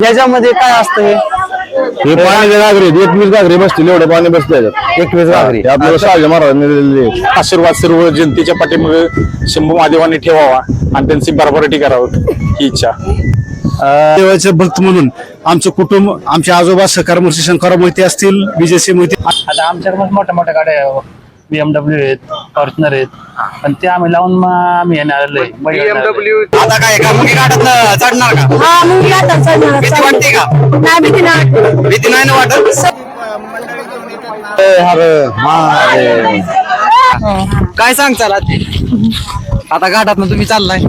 याच्यामध्ये काय असतं हे पाण्याच्या घागरी 21 घागरी बसतील, एवढे पाणी बसले 21 घागरी. आपल्याला शहाजी महाराजांनी दिलेले आशीर्वाद सर्व जनतेच्या पाठीमागे शंभू महादेवांनी ठेवावा आणि त्यांची भरभराटी करावं ही इच्छा. देवाचे भक्त म्हणून आमचं कुटुंब, आमचे आजोबा सहकार मूर्ती शंकरराव मोहिते असतील, विजयसिंह मोहिते. आता आमच्याकडे मोठ्या मोठ्या गाड्या BMW आहेत, फॉर्च्युनर आहेत, पण ते आम्ही लावून मग आम्ही येणार BMW. आता काय का मुंगी घाटात चढणार का? हा मुंगी घाटात चढणार. भीती वाटते का? नाही भीती नाही वाटत. भीती नाही ना वाटत? काय सांगताल आता घाटात तुम्ही चाललाय?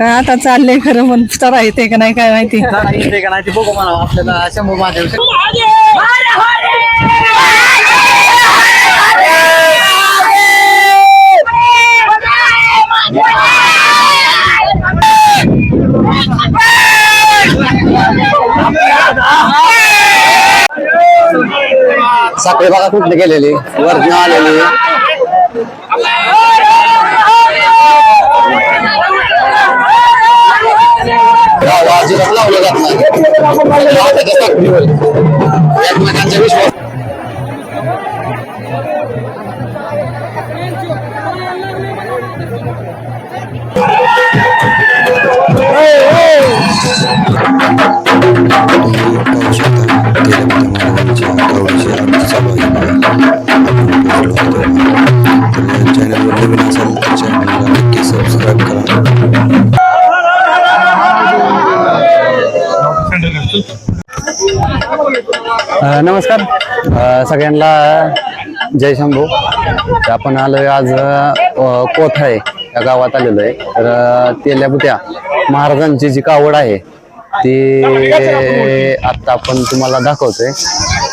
आता चाललंय खरं पण चढा येते का नाही काय माहिती. येते का नाही ते बघू म्हणा आपल्याला शंभू महादेव. साखळी बघा कुठली गेलेली, वरती आलेली. अजिबात लावलं जात नाही साखळीवर एकमेकांचा विश्वास. चॅनलवर नवीन असाल तर चॅनलला नक्की सबस्क्राईब करा. नमस्कार सगळ्यांना, जय शंभू. आपण आलोय आज कोथळे या गावात आलेलो आहे. तर तेल्याबुट्या महाराजांची जी कावड आहे ती आता आपण तुम्हाला दाखवतोय.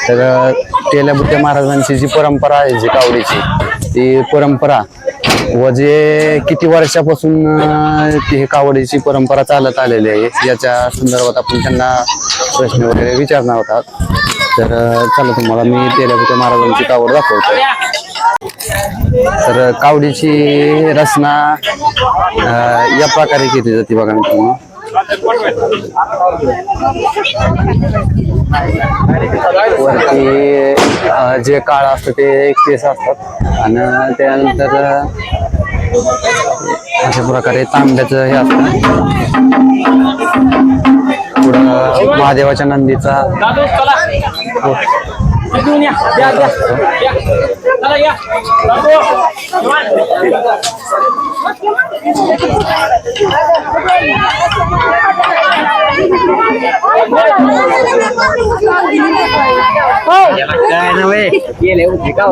तर तेल्याबुट्या महाराजांची जी परंपरा आहे, जी कावडीची ती परंपरा व जे किती वर्षापासून ही कावडीची परंपरा चालत आलेली आहे याच्या संदर्भात आपण त्यांना प्रश्न वगैरे विचारणार होता. तर चला तुम्हाला मी तेल्याबुट्या महाराजांची कावड दाखवतोय. तर कावडीची रचना या प्रकारे केली जाते बघा मित्रांनो. वरती जे काळ असतं ते केस असतात आणि त्यानंतर अशा प्रकारे तांब्याचं हे असतं. पुढं महादेवाच्या नंदीचा काय नव्हे गेले होते का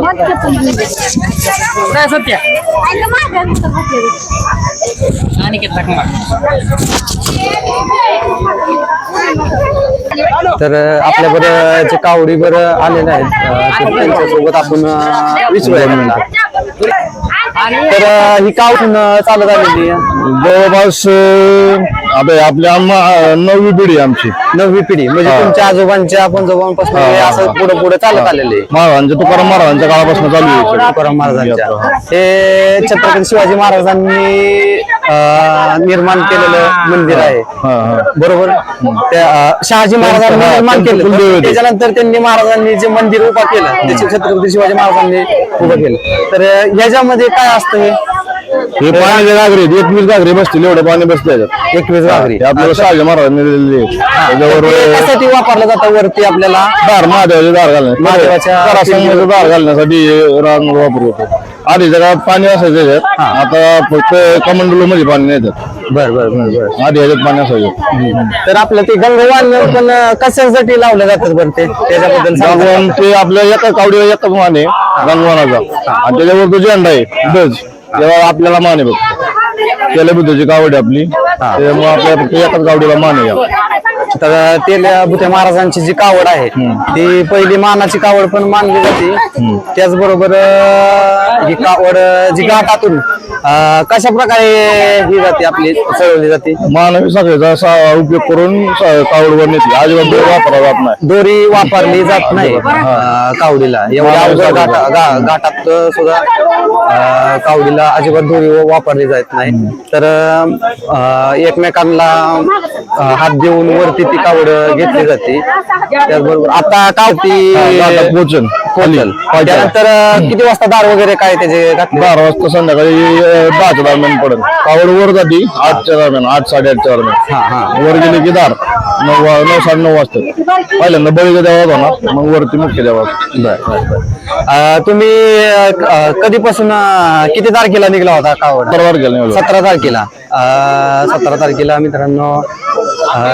सत्य तर आपल्याबरोबर जे कावडी बरं आलेले आहेत त्यांच्यासोबत आपण विचारूया. तर ही कावड चालत आलेली जवळपास आपल्या 9वी पिढी आमची. 9वी पिढी म्हणजे तुमच्या आजोबांच्या पंजोबांपासून असं पुढे पुढे चालत आलेले. महाराजांच्या तुकाराम महाराजांच्या काळापासून चालू आहे. तुकाराम महाराजांच्या हे छत्रपती शिवाजी महाराजांनी निर्माण केलेलं मंदिर आहे बरोबर. त्या शहाजी महाराजांनी निर्माण केलं, त्याच्यानंतर त्यांनी महाराजांनी जे मंदिर उभा केलं त्याचे छत्रपती शिवाजी महाराजांनी उभं केलं. तर ह्याच्यामध्ये काय असतं? हे पाण्याच्या घागरी 21 घागरी बसतील, एवढे पाणी बसले 21 घागरी. आपल्याला शहाजी महाराजांनी दिलेले. त्याच्यासाठी वापरलं जातं वरती आपल्याला दार, महादेवाचे दार घालण्यासाठी, महादेवाच्या दार घालण्यासाठी रांग वापर होतो. आधी जगात पाणी असायचं त्याच्यात, आता फक्त कमंडलो मध्ये पाणी नाही येतात. बर बर बर बर. आधी ह्याच्यात पाणी असायचं. तर आपलं ते गंगवान पण कशासाठी लावलं जातात बरं त्याच्याबद्दल गंगवान ते आपल्या एका कावडीला एकच मान आहे गंगवानाचा, आणि त्याच्यावर तो झेंडा आहे डज, तेव्हा आपल्याला मान आहे बघ. तेल्याबुट्याची कावड आहे आपली, त्याच्यामुळे आपल्या फक्त एकाच कावडीला मान आहे. तर तेल्याबुट्या महाराजांची जी कावड आहे ती पहिली मानाची कावड पण मानली जाते. त्याचबरोबर ही कावड जी घाटातून कशा प्रकारे ही जाते आपली चढवली जाते? मानवी साखळीचा उपयोग करून कावडवर नेते. अजिबात दोरी वापरला जात नाही. दोरी वापरली जात नाही कावडीला. एवढ्या अवघड घाटात सुद्धा कावडीला अजिबात दोरी वापरली जात नाही. तर एकमेकांना हात देऊन वरती ती कावड घेतली जाते. त्याचबरोबर आता कावती पोचन पोचल त्यानंतर किती वाजता दार वगैरे काय त्याचे घातले? 12 वाजता संध्याकाळी 10च्या दरम्यान पडेल. कावड वर जाती 8च्या दरम्यान, 8 साडेआठच्या दरम्यान. वर गेले की दार 9 9:30 वाजता पहिल्यांदा बळीचा देवा होणार, मग वरती मुख्य देवा. तुम्ही कधीपासून किती तारखेला निघला होता कावड? 17 तारखेला. 17 तारखेला मित्रांनो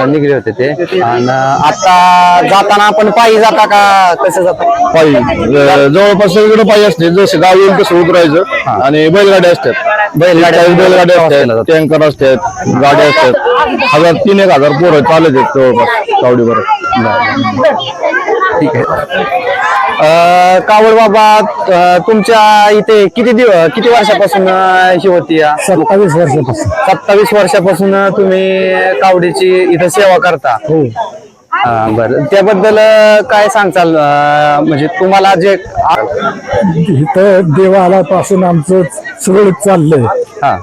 निघले होते ते. आणि आता जाताना आपण पायी जाता का कसं जाता? पायी जवळपास सगळीकडे पायी असते. जसं गाव येईल तसं उतरायचं. आणि बैलगाड्या असतात, बैलगाड्या असतात, टँकर असतात, गाड्या असतात. 1000-1,000 पोरं चालत आहेत जवळपास कावडीवर. ठीक आहे. कावड बाबा तुमच्या इथे किती वर्षापासून ही होती? 27 वर्षापासून. 27 वर्षापासून तुम्ही कावडीची इथं सेवा करता. बरं, त्याबद्दल काय सांगचाल? म्हणजे तुम्हाला जे इथं देवालयापासून आमचं सगळं चाललंय. हा,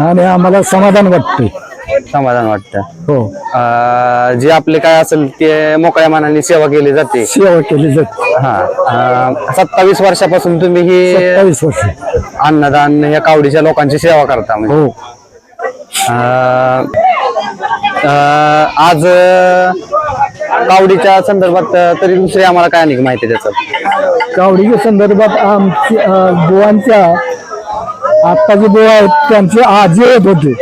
आणि आम्हाला समाधान वाटतंय. समाधान वाटतं. हो, जे आपले काय असेल ते मोकळ्या मनाने सेवा केली जाते. सेवा केली जाते. हा, 27 वर्षापासून तुम्ही ही 27 वर्ष अन्नदान या कावडीच्या लोकांची सेवा करता. म्हणजे हो. आज कावडीच्या संदर्भात तरी दुसरी आम्हाला काय नाही माहिती त्याचं? कावडीच्या संदर्भात आमच्या बुवांच्या आता जे बुवा आहेत त्यांचे आजी होत होते,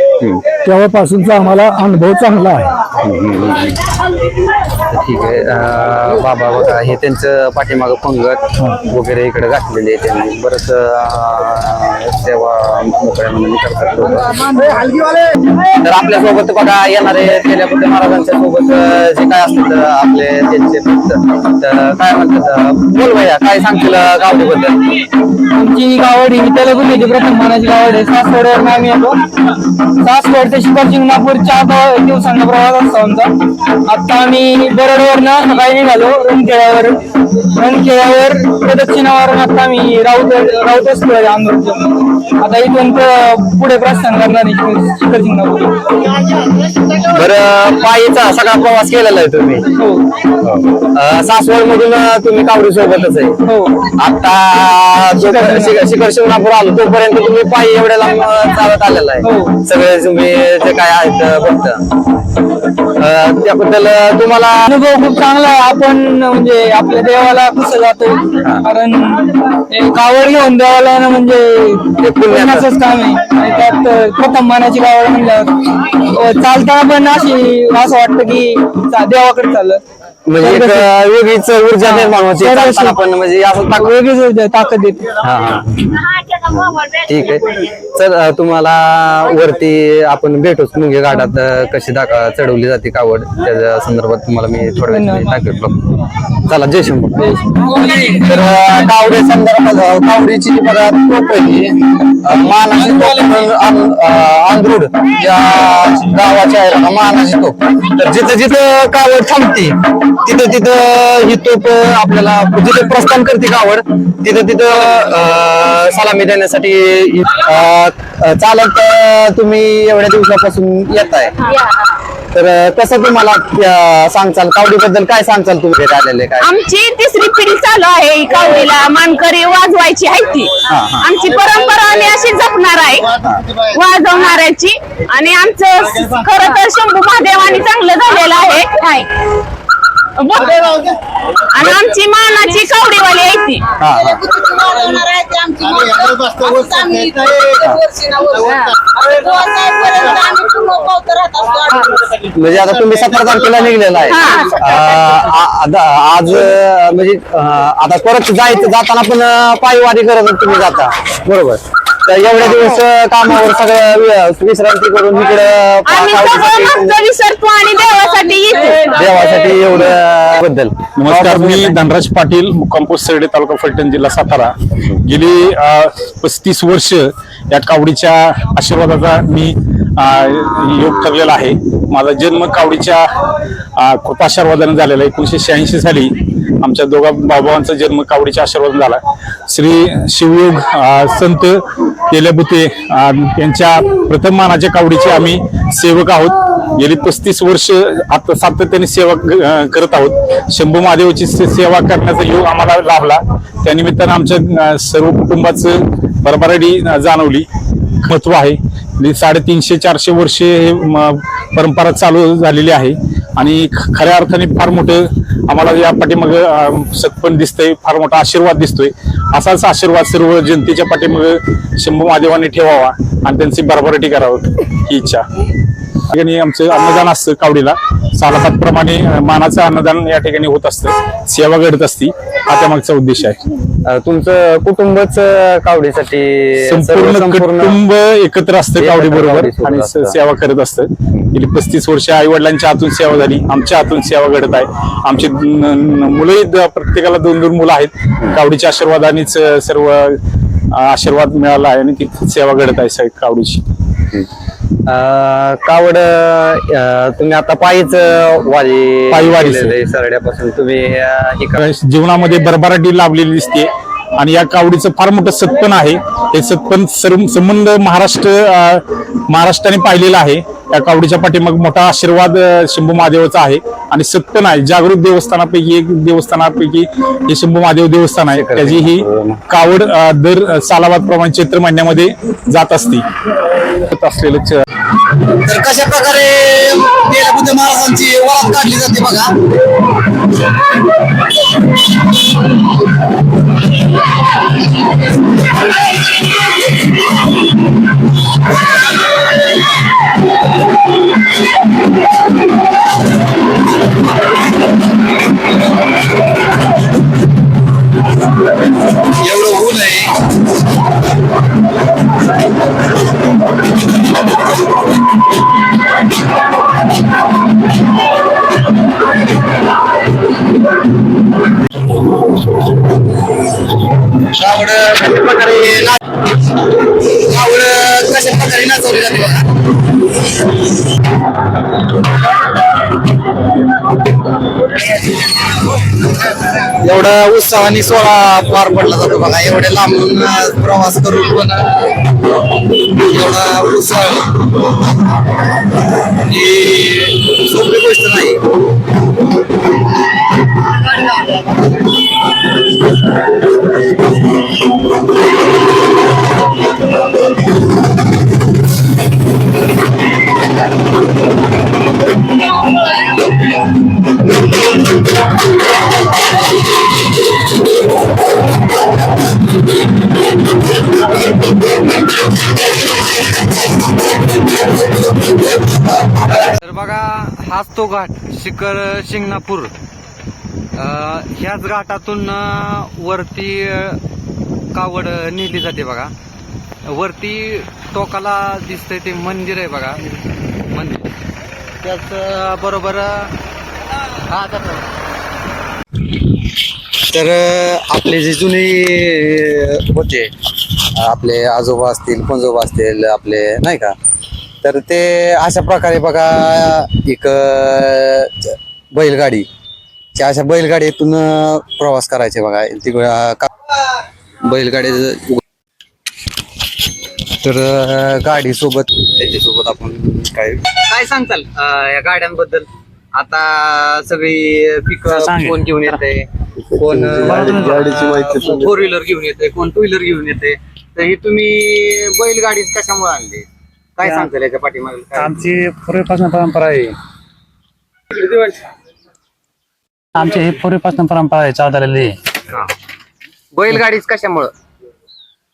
तेव्हापासूनचा आम्हाला अनुभव चांगला आहे. ठीक आहे. बाबा बघा हे त्यांचं पाठीमागं पंगत वगैरे इकडे घातलेली आहे. त्यांनी बरंच सेवा मोकळ्या मनाने करतात लोकं. तर आपल्या सोबत बघा येणारे तेल्यापुत्या महाराजांच्या सोबत जे काय असतात आपले त्यांचे भक्त, तर काय म्हणतात? बोल भैया, काय सांगतील गावडीबद्दल? आमची गावड ही तेलगुची प्रथम मानाची गावड आहे. सासवडवरून आम्ही येतो. सासवड ते शिखर शिंगणापूरच्या 4 दिवसांचा प्रवास असतो आमचा. आता आम्ही बरडवरनं सकाळी निघालो रणखेड्यावर. प्रदक्षिणावरून आता आम्ही राऊत असतो आंदोलन. आता इथून पुढे प्रस्थान करणार आहे शिखर शिंगणापूर. बरं, पायीचा सगळा प्रवास केलेला आहे तुम्ही? सासवड मधून तुम्ही कावडी सोबतच आहे? हो. आता शिखर शिंगणापूर आलो तोपर्यंत तुम्ही पायी एवढ्या लांब चालत आलेला आहे? सगळे तुम्ही जे काय आहेत भक्त, त्याबद्दल तुम्हाला अनुभव खूप चांगला आहे. आपण म्हणजे आपल्या देवाला कसं जातो, कारण कावड घेऊन देवाला येणं म्हणजे पुण्याचंच काम आहे. आणि त्यात प्रथम मानाची कावड म्हणल्यावर चालताना पण असं वाटतं की देवाकडे चाललं. म्हणजे एक वेगळीच ऊर्जा निर्माण होते चालताना पण, म्हणजे असं वेगळीच ऊर्जा, ताकद येते. ठीक आहे. चल, तुम्हाला वरती आपण भेटूच मुंगे घाटात कशी चढवली जाते कावड त्याच्या संदर्भात तुम्हाला मी थोड्या वेळ दाखवेल बघ. चला, जय शंभू. तर कावडी संदर्भात कावडीची जी बघा तोप आहे मानाची तोप अंधरूड या गावाच्या आहे ना मानाची तोप. तर जिथं जिथं कावड थांबते तिथं तिथं ही तोप आपल्याला जिथे प्रस्थान करते कावड तिथं तिथं सलामी देण्यासाठी चालत तुम्ही एवढ्या दिवसापासून येत आहे. तर कसं तुम्हाला सांगचाल कावडीबद्दल काय सांगचाल तुम्ही आलेले? काय आमची 3री पिढी चालू आहे ही कावडीला मानकरी वाजवायची आहे ती. आमची परंपरा आम्ही अशी जपणार आहे वाजवणाऱ्याची. आणि आमचं खरं तर शंभू महादेवानी चांगलं झालेलं आहे. आणि आमची मानाची कावडीवाली आहे ती. म्हणजे आता तुम्ही 17 तारखेला निघलेला आहे. आज म्हणजे आता परत जाताना पण पायीवारी करत तुम्ही जाता, बरोबर? तर एवढे दिवस कामावर सगळं विश्रांती करून इकडे विसरतो आणि देवासाठी येतो. देवासाठी एवढं बद्दल. नमस्कार, मी धनराज पाटील, कंपोस्ट सरडे, तालुका फलटण, जिल्हा सातारा. गेली 35 वर्ष या कावडीच्या आशीर्वादाचा मी योग ठरलेला आहे. माझा जन्म कावडीच्या कृपाशीर्वादाने झालेला आहे. 1986 साली आमच्या दोघा बाबांचा जन्म कावडीच्या आशीर्वादाने झाला. श्री शिवयोग संत तेलबुते यांच्या प्रथम मानाच्या कावडीचे आम्ही सेवक आहोत. गेली 35 वर्ष आता सातत्याने सेवा करत आहोत. शंभू महादेवाची सेवा करण्याचा योग आम्हाला लाभला. त्यानिमित्तानं आमच्या सर्व कुटुंबाचं भरभराटी जाणवली. महत्व आहे. 350-400 वर्षे हे परंपरा चालू झालेली आहे आणि खऱ्या अर्थाने फार मोठं आम्हाला या पाठीमाग सत्पन दिसतंय, फार मोठा आशीर्वाद दिसतोय. असाच आशीर्वाद सर्व जनतेच्या पाठीमाग शंभू महादेवांनी ठेवावा आणि त्यांची भरभराटी करावं ही इच्छा. ठिकाणी आमचं अन्नदान असतं कावडीला. सालापातप्रमाणे मानाचं अन्नदान या ठिकाणी होत असतं, सेवा घडत असती. हा त्यामागचा उद्देश आहे. तुमचं कुटुंबच कावडीसाठी संपूर्ण कुटुंब एकत्र असतं कावडी बरोबर आणि सेवा करत असतं. गेली 35 वर्ष आई वडिलांच्या हातून सेवा झाली, आमच्या हातून सेवा घडत आहे. आमची मुलंही प्रत्येकाला 2-2 मुलं आहेत. कावडीच्या आशीर्वादानेच सर्व आशीर्वाद मिळाला आहे आणि ती सेवा घडत आहे कावडीची. कावड तुम्ही आता पायीच पायी वारी सरड्यापासून तुम्ही जीवनामध्ये भरभराटी लाभलेली दिसते आणि या कावडीचं फार मोठं सत्पन आहे. हे सत्पन संबंध महाराष्ट्राने पाहिलेला आहे. या कावडीच्या पाठीमाग मोठा आशीर्वाद शंभू महादेवाचा आहे आणि सत्पन आहे. जागृत देवस्थानापैकी एक देवस्थानापैकी हे शंभू महादेव देवस्थान आहे. त्याची ही कावड दर सालाबाद प्रमाणे चैत्र महिन्यामध्ये जात असते. असलेलं तर कशा प्रकारे तेलबुद्ध महाराजांची वरात काढली जाते बघा. एवढं ऊन आहे. कावड कशा प्रकारे नाचवली जाते बघा. एवढा उत्साहाने सोहळा पार पडला जातो बघा. एवढ्या लांबून प्रवास करून पण एवढा उत्साह ही सोपी गोष्ट नाही. तर बघा हाच तो घाट शिखर शिंगणापूर. ह्याच घाटातून वरती कावड नेली जाते बघा. वरती टोकाला दिसतंय ते मंदिर आहे बघा. मंदिर त्याच बरोबर तर आपले जे जुने होते, आपले आजोबा असतील, पणजोबा असतील आपले, नाही का, तर ते अशा प्रकारे बघा एक बैलगाडी, अशा बैलगाडीतून प्रवास करायचे बघा. बैलगाडी तर गाडी सोबत त्याच्यासोबत आपण काय सांगताल या गाड्यांबद्दल? आता सगळी पिकअप कोण घेऊन येते, कोण 4 व्हीलर घेऊन येते, कोण 2 व्हीलर घेऊन येते. तर ही तुम्ही बैलगाडी कशामुळे आणली, काय सांगताल याच्या पाठीमागे? आमची पूर्वीपासून परंपरा आहे. आमची ही पूर्वीपासून परंपरा आहे चाललेली. बैलगाडीच कशामुळं?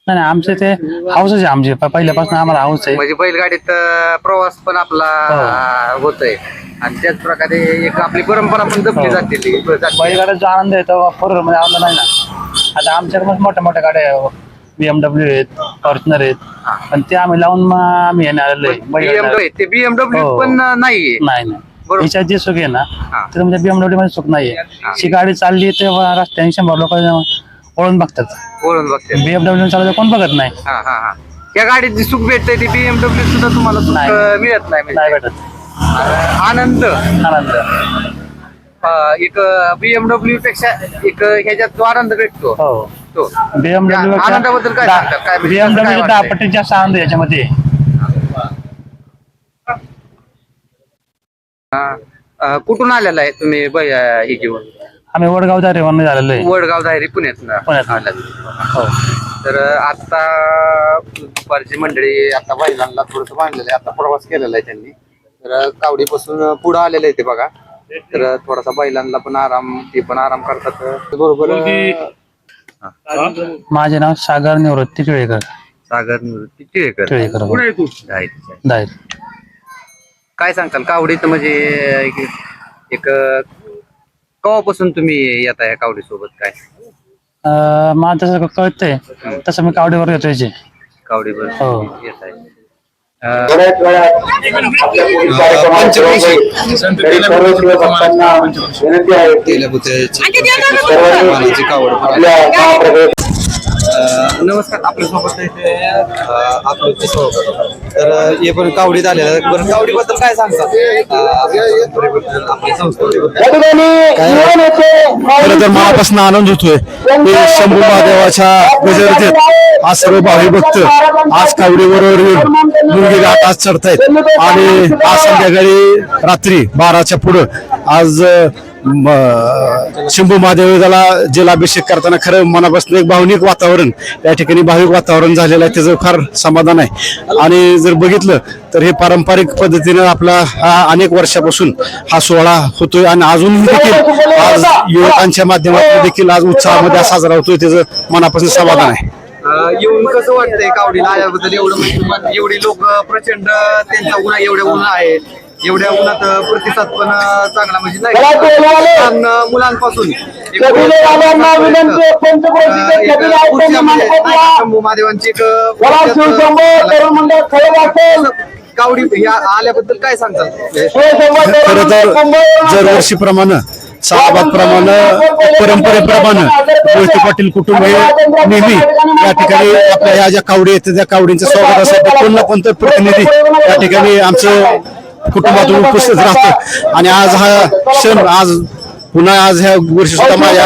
नाही आमचे ते हाऊसच आहे. आमची पहिल्यापासून आम्हाला हाऊस आहे. म्हणजे बैलगाडीत प्रवास पण आपला होतोय आणि त्याच प्रकारे एक आपली परंपरा पण जपली जाते. बैलगाड्याचा जो आनंद आहे तो 4 व्हीलर मध्ये आनंद नाही ना. आता आमच्याकडे मोठ्या मोठ्या गाड्या BMW आहेत, फॉर्च्युनर आहेत, पण ते आम्ही लावून आम्ही येणे आलेलो आहे. ते BMW पण नाहीये. नाही याच्यात जे सुख आहे ना तर म्हणजे BMW मध्ये सुख नाहीये. ती गाडी चालली तेव्हा रस्त्याने 100 लोक वळून बघतात. BMW चालवलं कोण बघत नाही. या गाडीत जी सुख भेटते ती BMW सुद्धा तुम्हाला मिळत नाही भेटत. आनंद एक BMW पेक्षा एक ह्याच्यात जो आनंद भेटतो शकतो BMW आनंदाबद्दल काय सांगतात? काय म्हणजे कसं काय BMW वाटतंय? 10 पटीत जास्त आनंद आहे याच्यामध्ये. कुठून आलेला आहे तुम्ही हे घेऊन? आम्ही वडगाव दारेवरून झालेलो आहे. वडगाव दायरी पुण्यात पुण्यात. हो. तर आता दुपारची मंडळी आता बैलांना थोडस बांधलेलं आहे, आता प्रवास केलेला आहे त्यांनी. तर कावडीपासून पुढे आलेलं आहे ते बघा. तर थोडासा बैलांना पण आराम, ते पण आराम करतात बरोबर. माझे नाव सागर निवृत्ती टिळेकर. सागर निवृत्ती टिळेकर. टिळेकर. दायरी. काय सांगताल कावडीत म्हणजे एक केव्हापासून तुम्ही येता या कावडी सोबत? काय मला तसं कळतंय तसं मी कावडीवर येतो याचे. कावडीवर हो. येत आहे. नमस्कार, आपल्या सोबत तर हे पण कावडीत आलेलं आहे. बरं, कावडीबद्दल काय सांगतात? आपल्या संस्कृतीबद्दल खरं तर मनापासून आनंद होतोय. ते शंभू महादेवाच्या गजरतेत आज सर्व भावी भक्त आज कावडी बरोबर येऊन मुंगी घाट आज चढतायत आणि आज संध्याकाळी रात्री 12च्या पुढं आज शंभू महादेवाला जलाभिषेक करताना खरं मनापासून एक भावनिक वातावरण या ठिकाणी भाविक वातावरण झालेलं आहे. त्याचं फार समाधान आहे. आणि जर बघितलं तर हे पारंपरिक पद्धतीनं आपला अनेक वर्षापासून हा सोहळा होतोय आणि अजूनही देखील आज युवकांच्या माध्यमातून देखील आज उत्साहामध्ये साजरा होतोय. त्याचं मनापासून समाधान आहे. येऊन कसं वाटतंय कावडीला आल्याबद्दल? एवढी लोक प्रचंड त्यांचा उन्हा एवढ्या उन्हा आहे, एवढ्या उन्हात प्रतिसाद पण चांगला म्हणजे नाही मुलांपासून शंभू महादेवांची कावडी आल्याबद्दल काय सांगतात? खरं तर दरवर्षीप्रमाणे सालाबादप्रमाणे परंपरेप्रमाणे मोहिते पाटील कुटुंब हे नेहमी या ठिकाणी आपल्या ह्या ज्या कावडी आहेत त्या कावडींचं स्वागतासाठी कोण ना कोणतं प्रतिनिधी या ठिकाणी आमचं कुटुंबातून उपस्थित राहतं. आणि आज हा क्षण पुन्हा आज ह्या वर्षी सुद्धा मला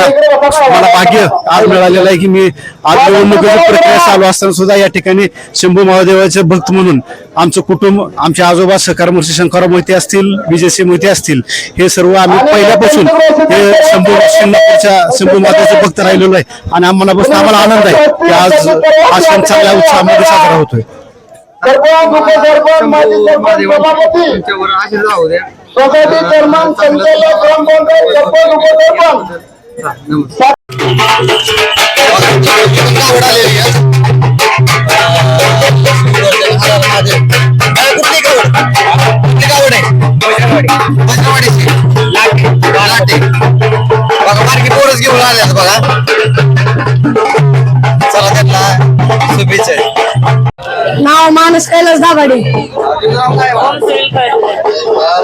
भाग्य आज मिळालेलं आहे की मी आज निवडणुकीची प्रक्रिया चालू असताना सुद्धा या ठिकाणी शंभू महादेवाचे भक्त म्हणून आमचं कुटुंब, आमचे आजोबा सहकार मूर्ती शंकरराव मोहिते असतील, विजयसिंह मोहिते असतील, हे सर्व आम्ही पहिल्यापासून हे शिंगणापूरच्या शंभू महादेवाचे भक्त राहिलेलो आहे. आणि आम्हाला आनंद आहे की आज हा सण चांगल्या उत्साहामध्ये साजरा होतोय. तुमच्यावर आशीर्वाद राहू द्या. बारकी पोरच घेऊन आल्यात बघा. चला त्यांना शुभेच्छा. नाव मानस कैलास दाभाडे.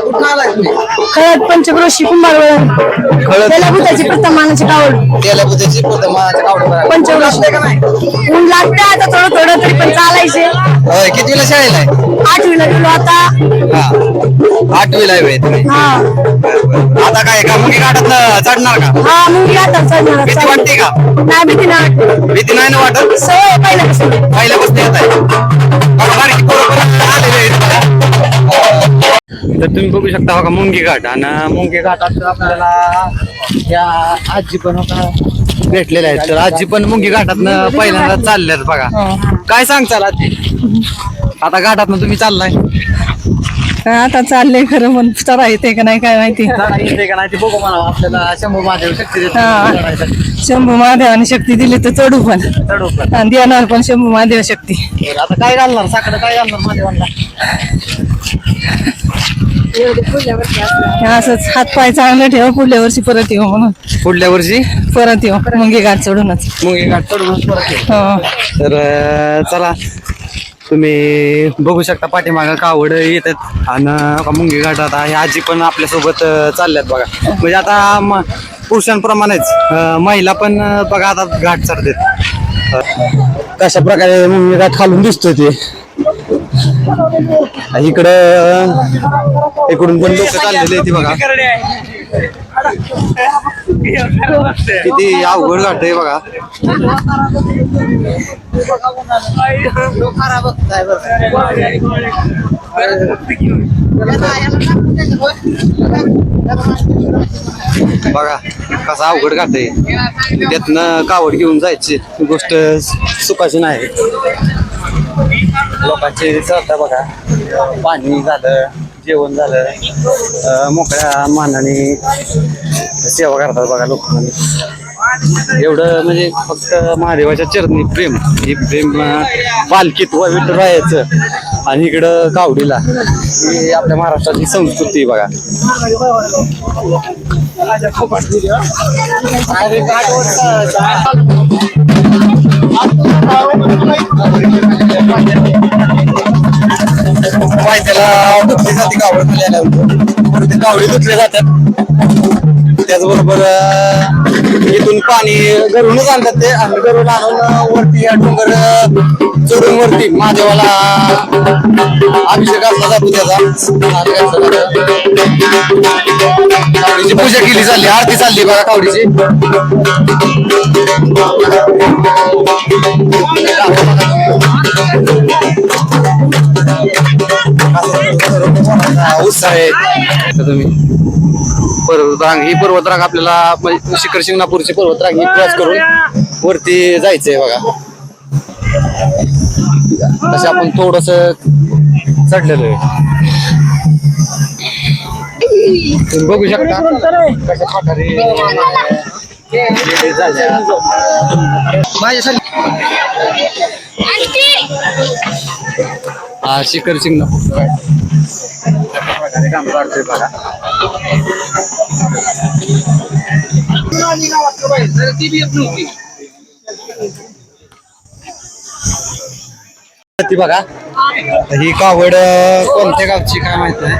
कुठं आलाय तुम्ही? खळद पंचक्रोशी कुंभारवळण. त्याला बुद्धाची प्रथमानाची कावड. गेल्या बुद्धाची प्रथमाच्या कावडी पंचक्रोशी का नाही? ऊन लागतं आता थोडं थोडं तरी पण चालायचे. कितवीला शाळेला आहे? 8वीला गेलो आता. 8वीला आहे तुम्ही? हा आता काय का मुंगी घाटात चढणार का? हा मुंगी घाटात चढणार. भीती वाटते का? नाही भीती नाही वाटत. भीती नाही ना वाटत? सवय पहिल्यापासून. पहिल्यापासून येत आहे. बारकी पोरं आलेले आहेत. तर तुम्ही बघू शकता बघा मुंगी घाट. आणि मुंगी घाटात आपल्याला या आजी पण भेटलेल्या आहेत. तर आजी पण मुंगी घाटात पहिल्यांदा चालल्यात बघा. काय सांगताल आजी? आता घाटात तुम्ही चाललाय? आता चाललंय खरं पण चढा येते का नाही काय माहिती. येते का नाही ते बघू मला. आपल्याला शंभू महादेव शक्ती देतो. शंभू महादेवाने शक्ती दिली तर चढू पण आणि देणार पण शंभू महादेव शक्ती. आता काय घालणार? साकडं काय घालणार महादेवांना? असंच हात पाय चांगलं ठेव, पुढल्या वर्षी परत येऊ म्हणून. पुढल्या वर्षी परत येऊ मुंगी घाट चढूनच. मुंगी घाट चढून परत येऊ. हो. तर चला तुम्ही बघू शकता पाठीमागं कावड येतात आणि मुंगी घाटात आहे. आजी पण आपल्यासोबत चालल्यात बघा. म्हणजे आता पुरुषांप्रमाणेच महिला पण बघा आता घाट चढतात. कशा प्रकारे मुंगी घाट खालून दिसतोय ते. इकडं इकडून पण लोक चाललेले आहेत बघा. किती अवघड घाट आहे बघा. बघा कसा अवघड घाट आहे. त्यातनं कावड घेऊन जायची गोष्ट सुखाची नाही. लोकांची श्रद्धा बघा. पाणी झालं, जेवण झालं, मोकळ्या मानाने सेवा करतात बघा लोकांनी. एवढं म्हणजे फक्त महादेवाच्या चरणी प्रेम, हे प्रेम पालखीत विठ्ठल राहायचं आणि इकडं कावडीला, ही आपल्या महाराष्ट्राची संस्कृती बघा. त्याला धुतली जाते कावड खाली कावडी धुतल्या जातात. त्याचबरोबर इथून पाणी घरूनच आणतात ते, आणि घरून आणून वरती डोंगर चढून वरती महादेवाला अभिषेक घातला जातो. त्याचा कावडीची पूजा केली चालली, आरती चालली बघा कावडीची. उत्साह आहे. तुम्ही पर्वतरांग, ही पर्वतरांग आपल्याला म्हणजे शिखर शिंगणापूरची पर्वतरांग ही क्रॉस करून वरती जायचंय बघा. तसे आपण थोडस चढलेलो आहे. तुम्ही बघू शकता कशा प्रकारे हा शिखर शिंगणापूर काम काढतोय बघा. ती बघा ही कावड कोणत्या गावची काय माहित आहे.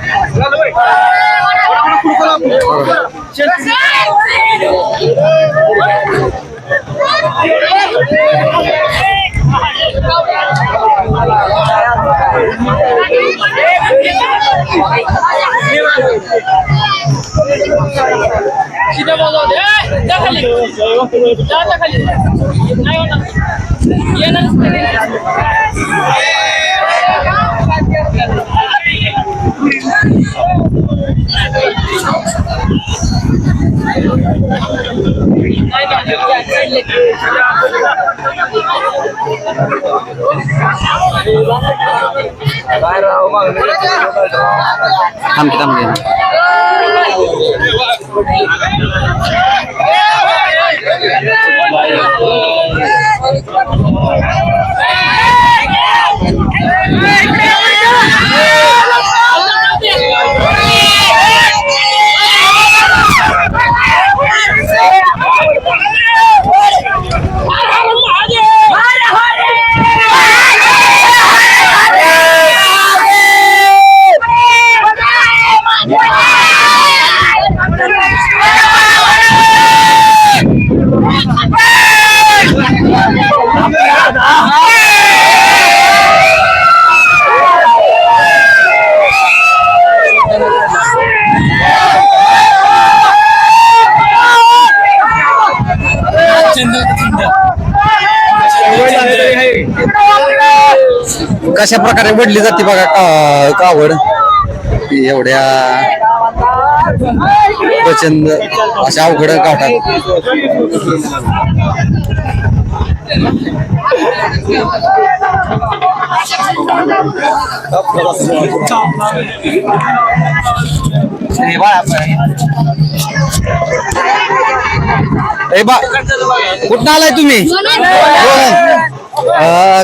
कशा प्रकारे वडली जाते बघा कावड. एवढ्या प्रचंड अशा अवघड गाठात कुठं आलाय तुम्ही?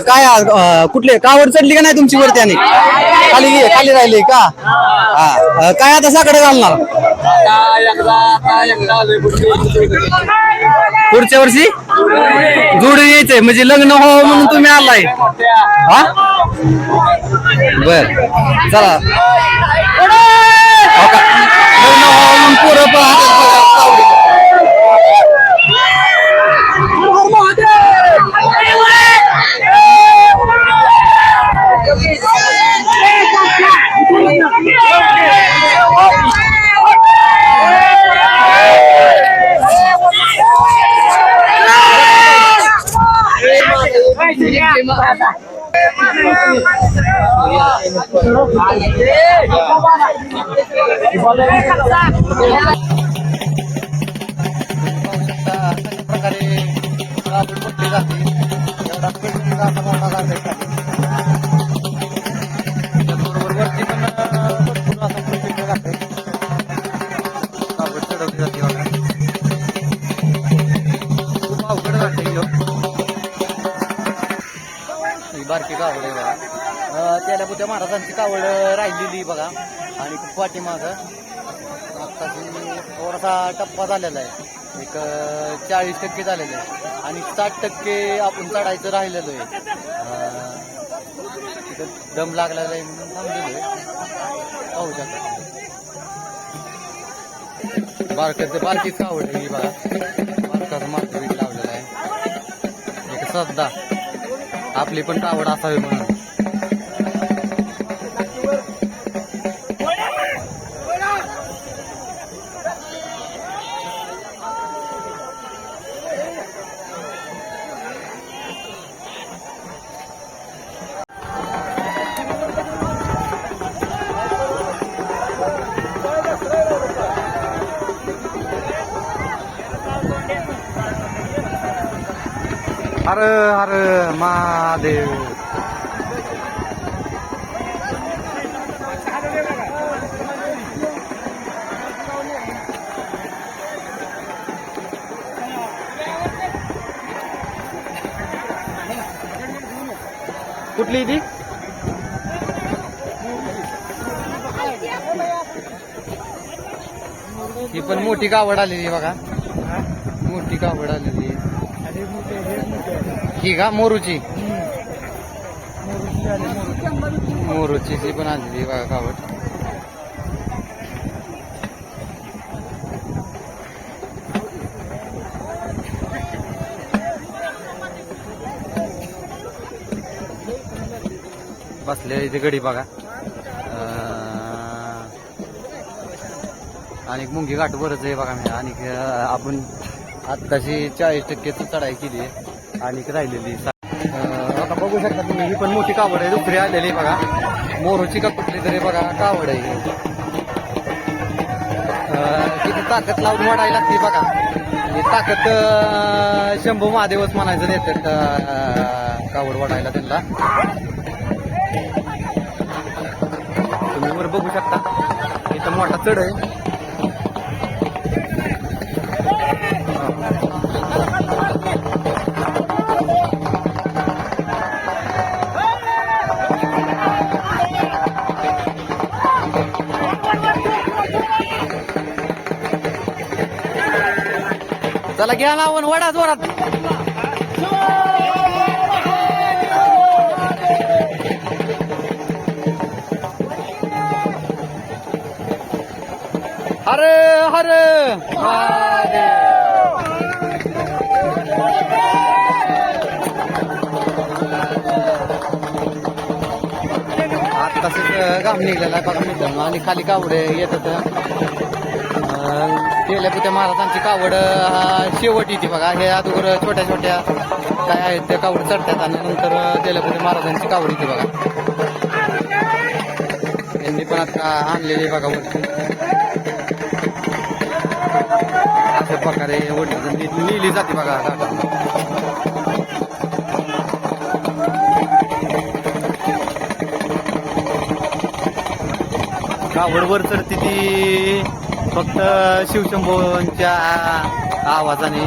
काय कुठले कावड चढली का नाही तुमची वरती? आणि खाली राहिली का? हा काय आता साकडे घालणार पुढच्या वर्षी? जोडून यायचंय म्हणजे लग्न व्हावं म्हणून तुम्ही आलाय? हा बर चला लग्न व्हावं म्हणून पोरं बारकी कावड आहे बघा. त्याला बुद्ध्या महाराजांची कावड राहिलेली बघा. आणि पाठीमाग आत्ताची थोडासा टप्पा झालेला आहे. एक 40% झालेलं आहे आणि 60% आपण चढायचं राहिलेलं आहे. तिथं दम लागलेला आहे म्हणून थांबलेलो आहे. पाहू शकता बारकीच कावड आहे ही बघा. बारकाचं मात्र लावलेला आहे. एक सध्या आपली पण कावड असावी म्हणून. हर हर महादेव. कुठली ती ही पण मोठी कावड आलेली बघा. मोठी कावड आलेली ही का मोरूची ती पण आलेली बघा कावड. बसले इथे गडी बघा. आणि मुंगी घाट बरंच आहे बघा. आणि आपण आत्ताची 40% चढाई केली आहे आणि राहिलेली. आता बघू शकता तुम्ही ही पण मोठी कावड आहे. दुसरी आलेली बघा. मोरूची का कुठली तरी बघा कावड आहे. किती ताकद लावून वाढायला लागते बघा. ही ताकद शंभू महादेवच म्हणायचं देतात कावड वाढायला त्यांना. तुम्ही वर बघू शकता इथं मोठा चढ आहे. चला घ्या नावून वडा जोरात. हर हर आता तसंच गाव निघलेला आहे बघा मित्रांनो. आणि खाली कावडे येतात. तेल्यापुत्या महाराजांची कावड शेवट येते बघा. हे अगोदर छोट्या छोट्या काय आहेत त्या कावड चढतात आणि नंतर तेल्यापुत्या महाराजांची कावड येते बघा. यांनी पण आता आणलेली बघा वरती. अशा प्रकारे नेली जाते बघा. कावड वर चढते ती फक्त शिवशंभूंच्या आवाजाने.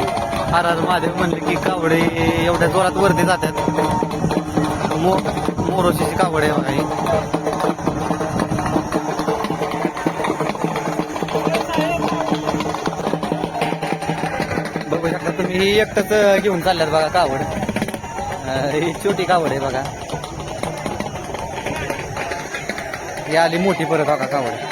हर हर महादेव म्हणले की कावडे एवढ्या जोरात वरती जातात. मोरोशीची कावड आहे बघा. बघू शकता तुम्ही ही एकटंच घेऊन चालल्यात बघा कावड. ही छोटी कावड आहे बघा. ही आली मोठी परत बघा कावड.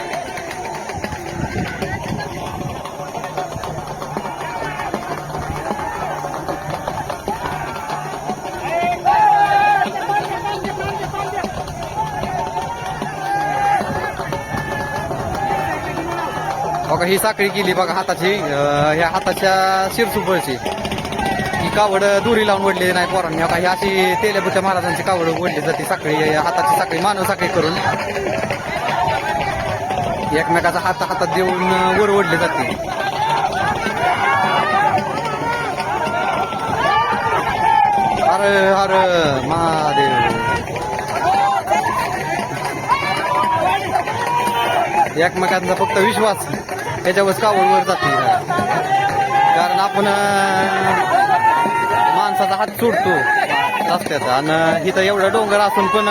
बघा ही साखळी केली बघा हाताची. ह्या हाताच्या शिरसुपळची ही कावड दुरी लावून ओढली नाही पोरांनी. काही अशी तेलबुट्या महाराजांची कावड ओढली जाते साखळी, हाताची साखळी, मानव साखळी करून एकमेकाचा हातात देऊन वर ओढली जाते. अरे अरे महादेव. एकमेकांचा फक्त विश्वास त्याच्यावर कावडवर जाते. कारण आपण माणसाचा हात सोडतो रस्त्याचा आणि इथं एवढं डोंगर असून पण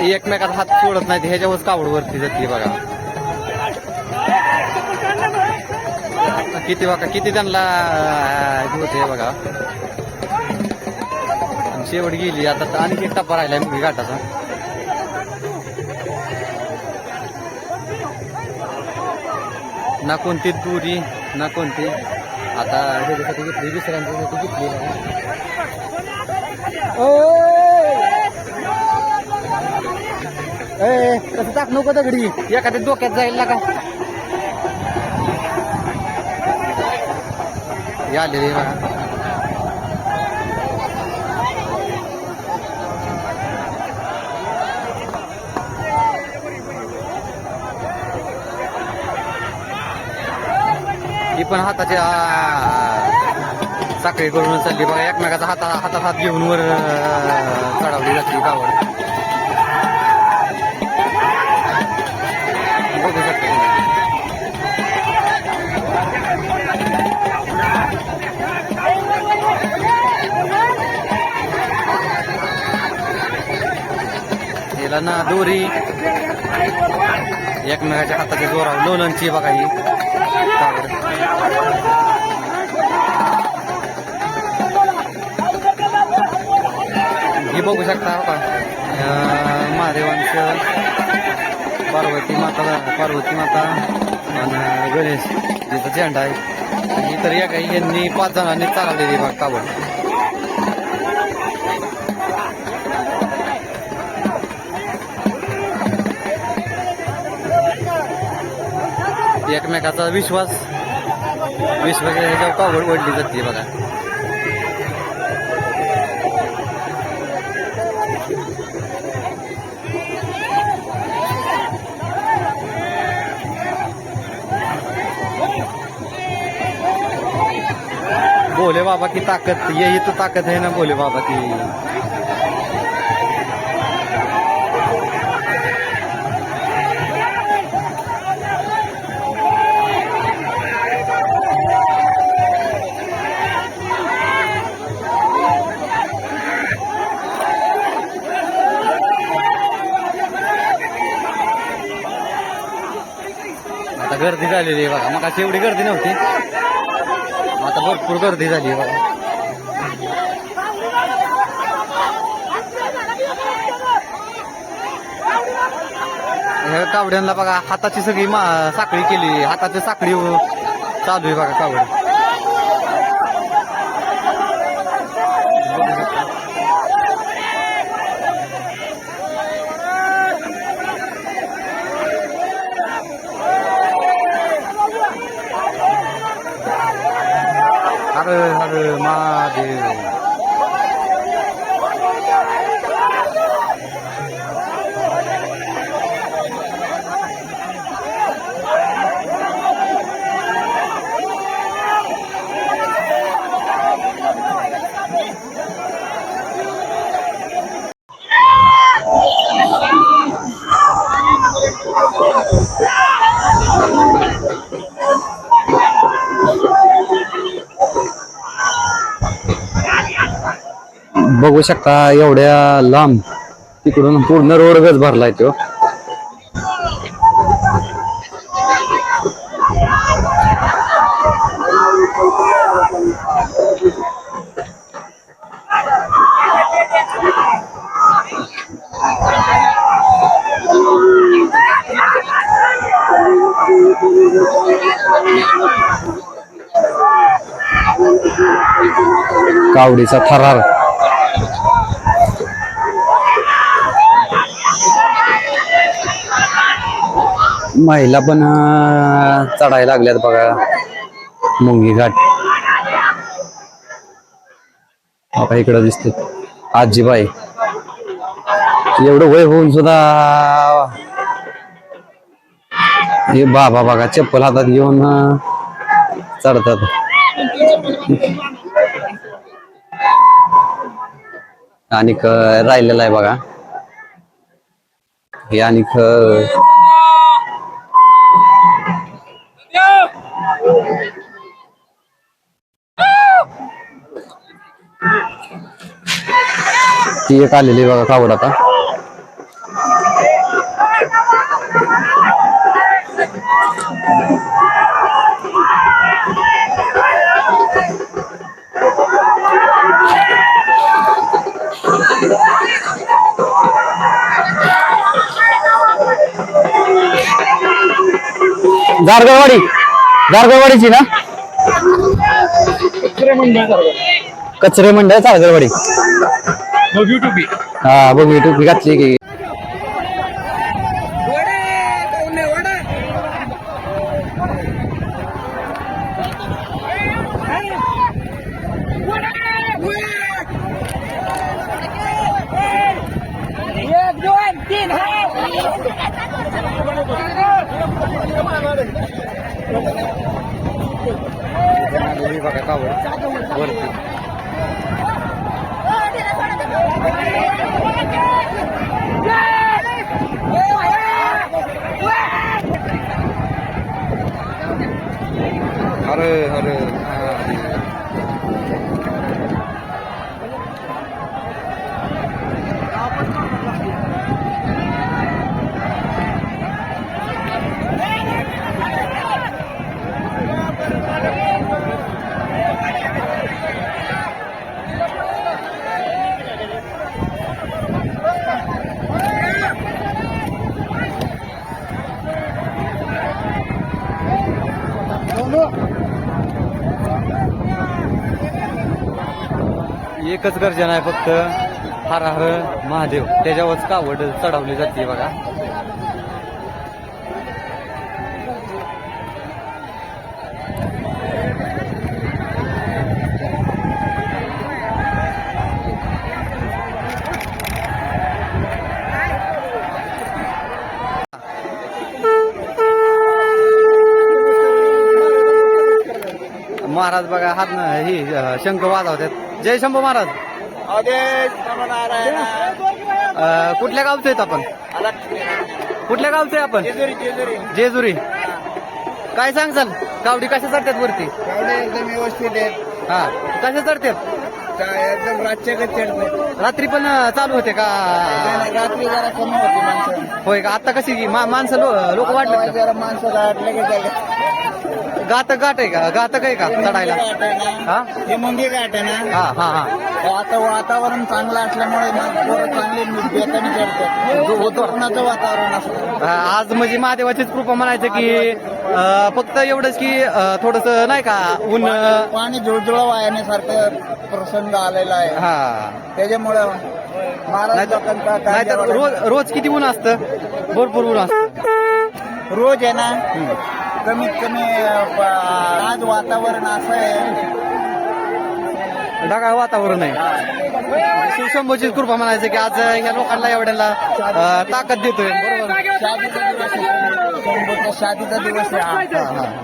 एकमेकाचा हात सोडत नाही, ह्याच्यावरच कावडवरती जाते बघा. किती त्यांना होते बघा. शेवट गेली. आता आणखी एक टप्पा राहिलाय मुगी घाटाचा. ना कोणती दुरी ना कोणती. आता ह्याच्यासाठी घेतली, दुसऱ्यांच्यासाठी घेतली. कसं टाक नको दगडी, एखाद्या डोक्यात जाईल ना का. आलेली बघा. ही पण हाताच्या साखळी करून चालली बघा. एकमेकाचा हातात हात घेऊन वर चढवली जाते कावड. बघू शकता. याला ना दोरी एकमेकाच्या हाताच्या जोरावर लोणंची बघा ही कावड. हे बघू शकता महादेवांचं पार्वती माता आणि गणेश जिथं झेंडा आहे. इतर या काही यांनी 5 जणांनी चालवलेली बघ कावड. एकमेकाचा विश्वास ह्याच्यावर कावड ओढली जाते बघा. भोले बाबा की ताकत, यही तो ताकत है ना भोले बाबा की. आता गर्दी झालेली आहे बघा. मग अशी एवढी गर्दी नव्हती, आता भरपूर गर्दी झाली बघा. ह्या कावड्यांना बघा हाताची सगळी साखळी केली, हाताची साखळी चालू आहे बघा कावड. अरे अरे महादेव. बघू शकता एवढ्या लांब तिकडून पूर्ण रोडच भरलाय तो. कावडीचा थरार. महिला पण चढायला लागल्यात बघा मुंगी घाट. आता इकडं दिसते आजीबाई, एवढं वय होऊन सुद्धा हे बाबा बघा चप्पल हातात घेऊन चढतात. आणि राहिलेला आहे बघा हे. आणि ती एक आलेली बघा कावड आता. जारगवाडीची ना, कचरे मंडळ जारगवाडी. हा बघ टोपी घातली की. बघा कावड वरती. अरे अरे एकच गर्जन आहे फक्त, हर हर महादेव. त्याच्यावरच कावड चढवली जाते बघा. महाराज बघा हात ही शंख वाजवतात. जय शंभू महाराज. कुठल्या गावचे आहेत आपण? कुठल्या गावचे आहे आपण? जेजुरी. काय सांगचाल, कावडी कशा चढतात वरती? एकदम व्यवस्थित आहे. हा कशा चढतात? एकदम रातच्या रात्री पण चालू होते का? रात्री जरा कमी होती माणसं. होय का? आता कशी माणसं लोक वाटले जरा माणसं लगेच घातक आहे का? घातक आहे का चढायला? हा हे मुंगी घाट आहे ना. हा हा हा. आता वातावरण चांगलं असल्यामुळे चांगले बेताने चढतात. कोणाचं वातावरण असतं. आज म्हणजे महादेवाचीच कृपा म्हणायचं की फक्त एवढंच की थोडस नाही का ऊन पाणी जुळजुळ वाहण्यासारखं प्रसंग आलेला आहे. हा त्याच्यामुळं नाहीतर रोज किती ऊन असतं? भरपूर ऊन असतं रोज आहे ना. कमीत कमी आज वातावरण असं आहे, ढगाळ वातावरण आहे. शिवशंभूची कृपा म्हणायचं की आज ह्या लोकांना एवढ्याला ताकद देतोय. बरोबर. शादीचा दिवस आहे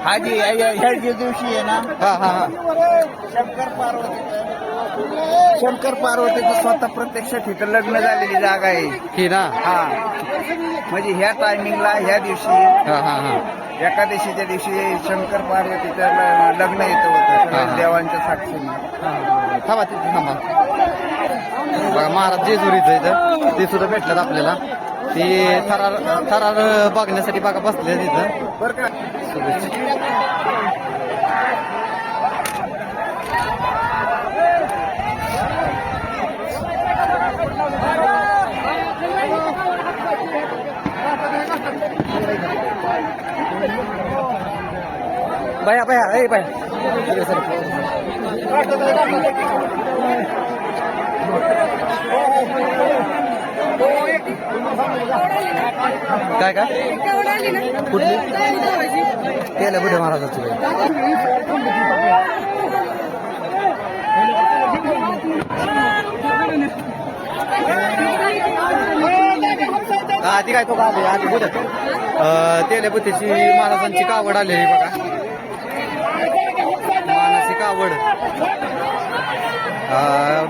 हाजी. ह्या दिवशी आहे ना. हा हा हा. शंकर पार्वतीचं स्वतः प्रत्यक्षात इथं लग्न झालेली जागा आहे ही ना. हा म्हणजे ह्या टायमिंगला ह्या दिवशी हा हा हा. एकादशीच्या दिवशी शंकर पार्वतीचं लग्न येतं होतं देवांच्या साक्षीने. थांबा तिथे थांबा बघा. महाराज जेजुरीचं इथं ते सुद्धा भेटलं आपल्याला. ते थरार बघण्यासाठी बघा बसले तिथं बरं का. बाया बाया ए बाया. काय काय कुठली त्याला बुढे महाराजाची ती काय तो का आधी बोलत तेलबुतीची महाराजांची कावड आलेली बघा. मानाची कावड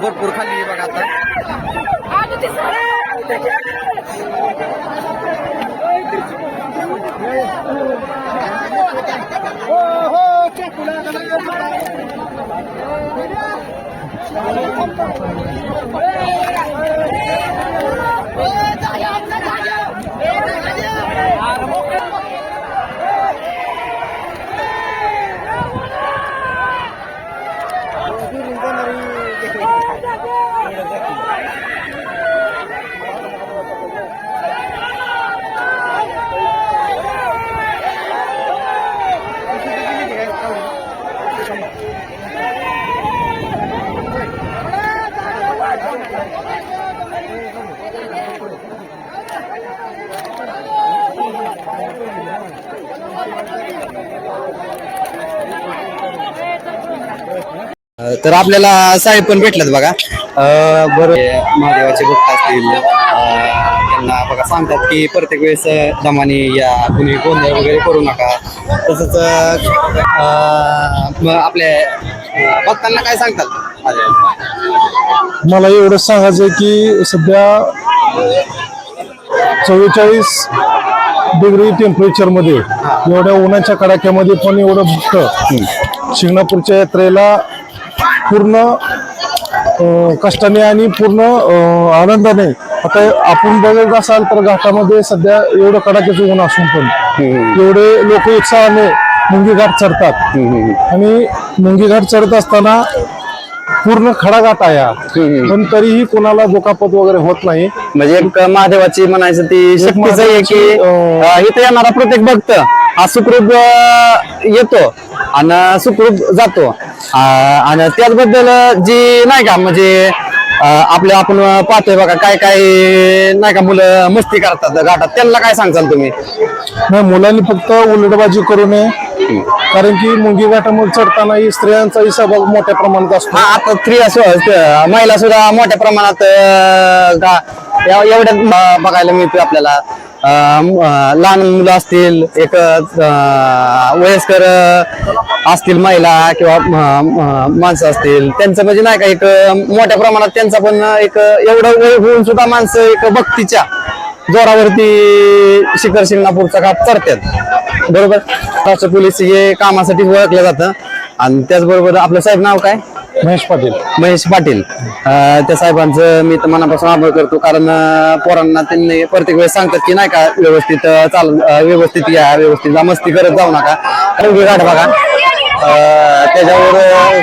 भरपूर खाल्ली बघा आता. तर आपल्याला साहेब पण भेटलेत बघा. बरोबर महादेवाचे भक्त असतील त्यांना बघा सांगतात की प्रत्येक वेळेस दमाने या कुणी गोंधळ वगैरे करू नका. तसंच आपल्या भक्तांना काय सांगतात? मला एवढंच सांगायचं की सध्या 44 डिग्री टेम्परेचर मध्ये एवढ्या उन्हाच्या कडाक्यामध्ये पण एवढं भक्त शिंगणापूरच्या यात्रेला पूर्ण कष्टाने आणि पूर्ण आनंदाने. आता आपण बघत असाल तर घाटामध्ये सध्या एवढं कडाक्याचं ऊन असून पण एवढे लोक उत्साहाने मुंगी घाट चढतात. आणि मुंगी घाट चढत असताना पूर्ण खडा घाट आहे पण तरीही कोणाला दुखापत वगैरे होत नाही. म्हणजे एक महादेवाची म्हणायचं ती शक्तीच आहे की इथे येणारा प्रत्येक भक्त हा सुखरूप येतो आणि सुखरूप जातो. आणि त्याचबद्दल जी नाही का म्हणजे आपल्या आपण पाहतोय बघा काय काय नाही का मुलं मस्ती करतात घाटात, त्यांना काय सांगचाल तुम्ही? नाही, मुलांनी फक्त उलटबाजी करू नये कारण की मुंगी घाटामध्ये चढताना स्त्रियांचाही सहभाग मोठ्या प्रमाणात असतो. आता स्त्रिया महिला सुद्धा मोठ्या प्रमाणात एवढ्यात बघायला मिळतोय आपल्याला. लहान मुलं असतील, एक वयस्कर असतील महिला किंवा माणसं असतील, त्यांचं म्हणजे नाही का एक मोठ्या प्रमाणात त्यांचा पण एक एवढं वय होऊन सुद्धा माणसं एक भक्तीच्या जोरावरती शिखर शिंगणापूरचा घाट चढतात. बरोबर. राष्ट्र पोलीस हे कामासाठी ओळखलं जातं. आणि त्याचबरोबर आपलं साहेब नाव काय? महेश पाटील. त्या साहेबांचं मी तर मनापासून आभार करतो कारण पोरांना त्यांनी प्रत्येक वेळेस सांगतात की नाही का व्यवस्थित व्यवस्थित या, व्यवस्थित मस्ती करत जाऊ नका. घाट बघा त्याच्यावर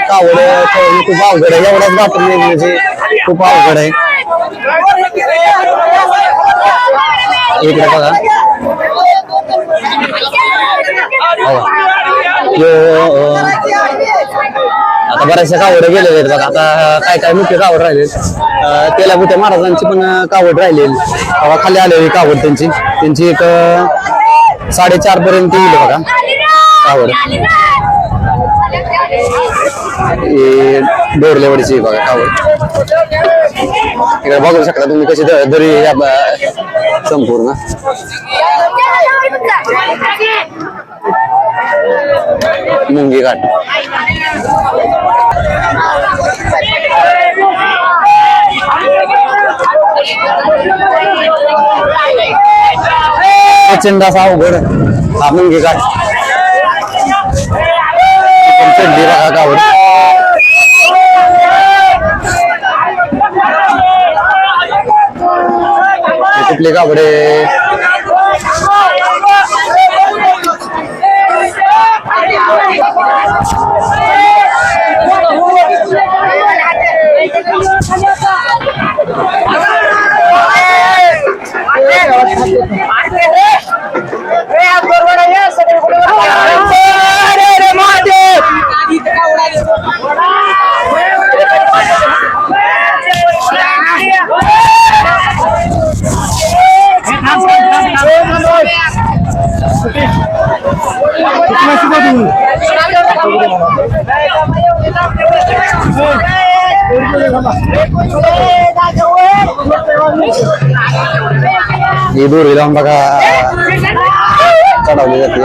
कावड खूप अवघड आहे. एवढाच घाट म्हणजे खूप अवघड आहे. इकडे बघा आता बऱ्याचशा कावड गेलेले आहेत बघा. आता काय काय मुख्य कावड राहिले तेलबुत्या महाराजांची पण कावड राहिलेली तेव्हा खाली आलेली कावड त्यांची एक 4:30 पर्यंत येईल बघा कावड. डोरलेवडीची बघा कावड. इकडे बघू शकता तुम्ही कशी दरी संपूर्ण मुंगी घाट. प्रचंड असा अवघड हा मुंगी घाट. चढली बघा कावड. कुठली कावडे ही दोरी लावून बघा चढवली जाते.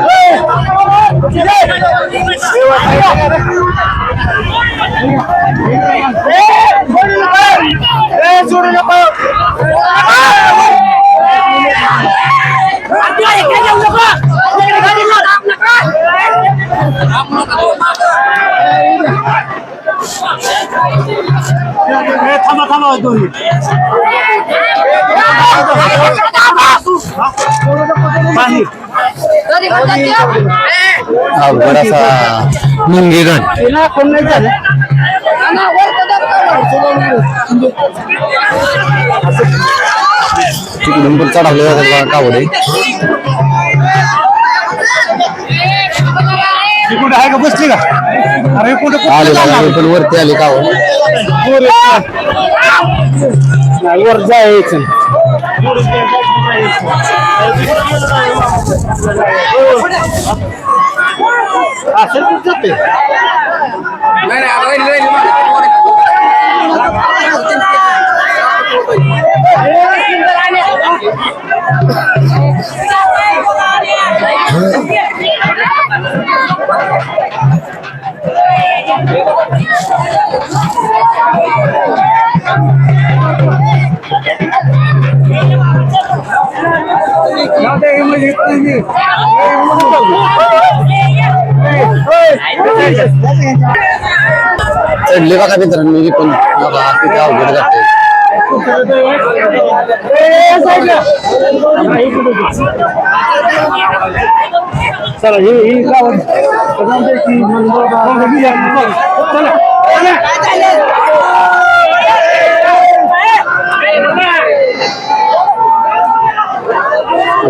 अवघड असा मुंगी घाट. तिकडून पण चढवले जातात बघा कावडे. बसली का अरे कुठे आले बघा पण वरती आले कावड. वर जायचं चढले बघा मित्रांनो मी पण बघा किती अवघड जाते. चला ही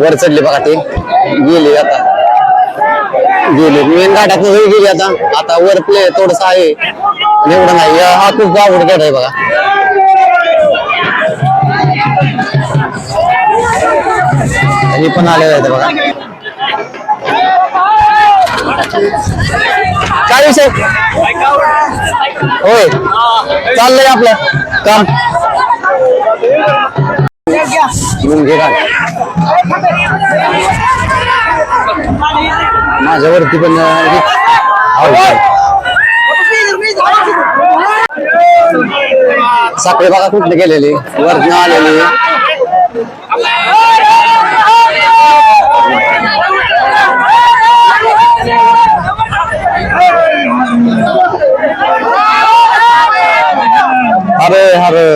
वर चढले बघा ते गेले आता. गेले मेन घाटात गेली आता वर प्ले थोडस आहे एवढं नाही. हा खूप अवघड गड आहे बघा. हे पण आलेलं आहे बघा. काय विषय होय चाललंय आपलं काम. मुंगे घाट माझ्यावरती पण साखळे बघा कुठले गेलेले वरनं आलेले. अरे अरे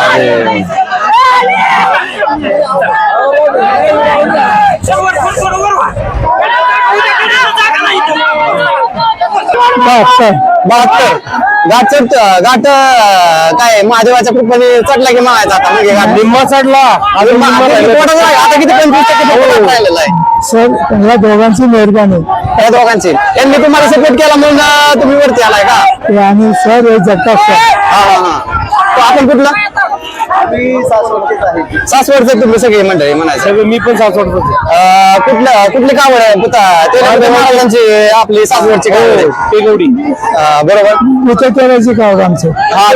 अरे घाट काय महादेवाच्या कृपेने चढला की म्हणायचा आता म्हणजे घाट निम्मा चढला अजून आता किती 25% राहिलेला आहे. सर या दोघांची मेहरबानी त्या दोघांची यांनी तुम्हाला सपोर्ट केला म्हणून तुम्ही वरती आलाय का. आणि सर हे जगताप सर. हा तो आपण कुठला सासवडचे तुम्ही सगळे मंडळी म्हणायचं. मी पण सासवड कुठली कावड आहे पुता महाराजांची आपली सासवडची कावड आहे. बरोबर इथे करायची का आमचं हा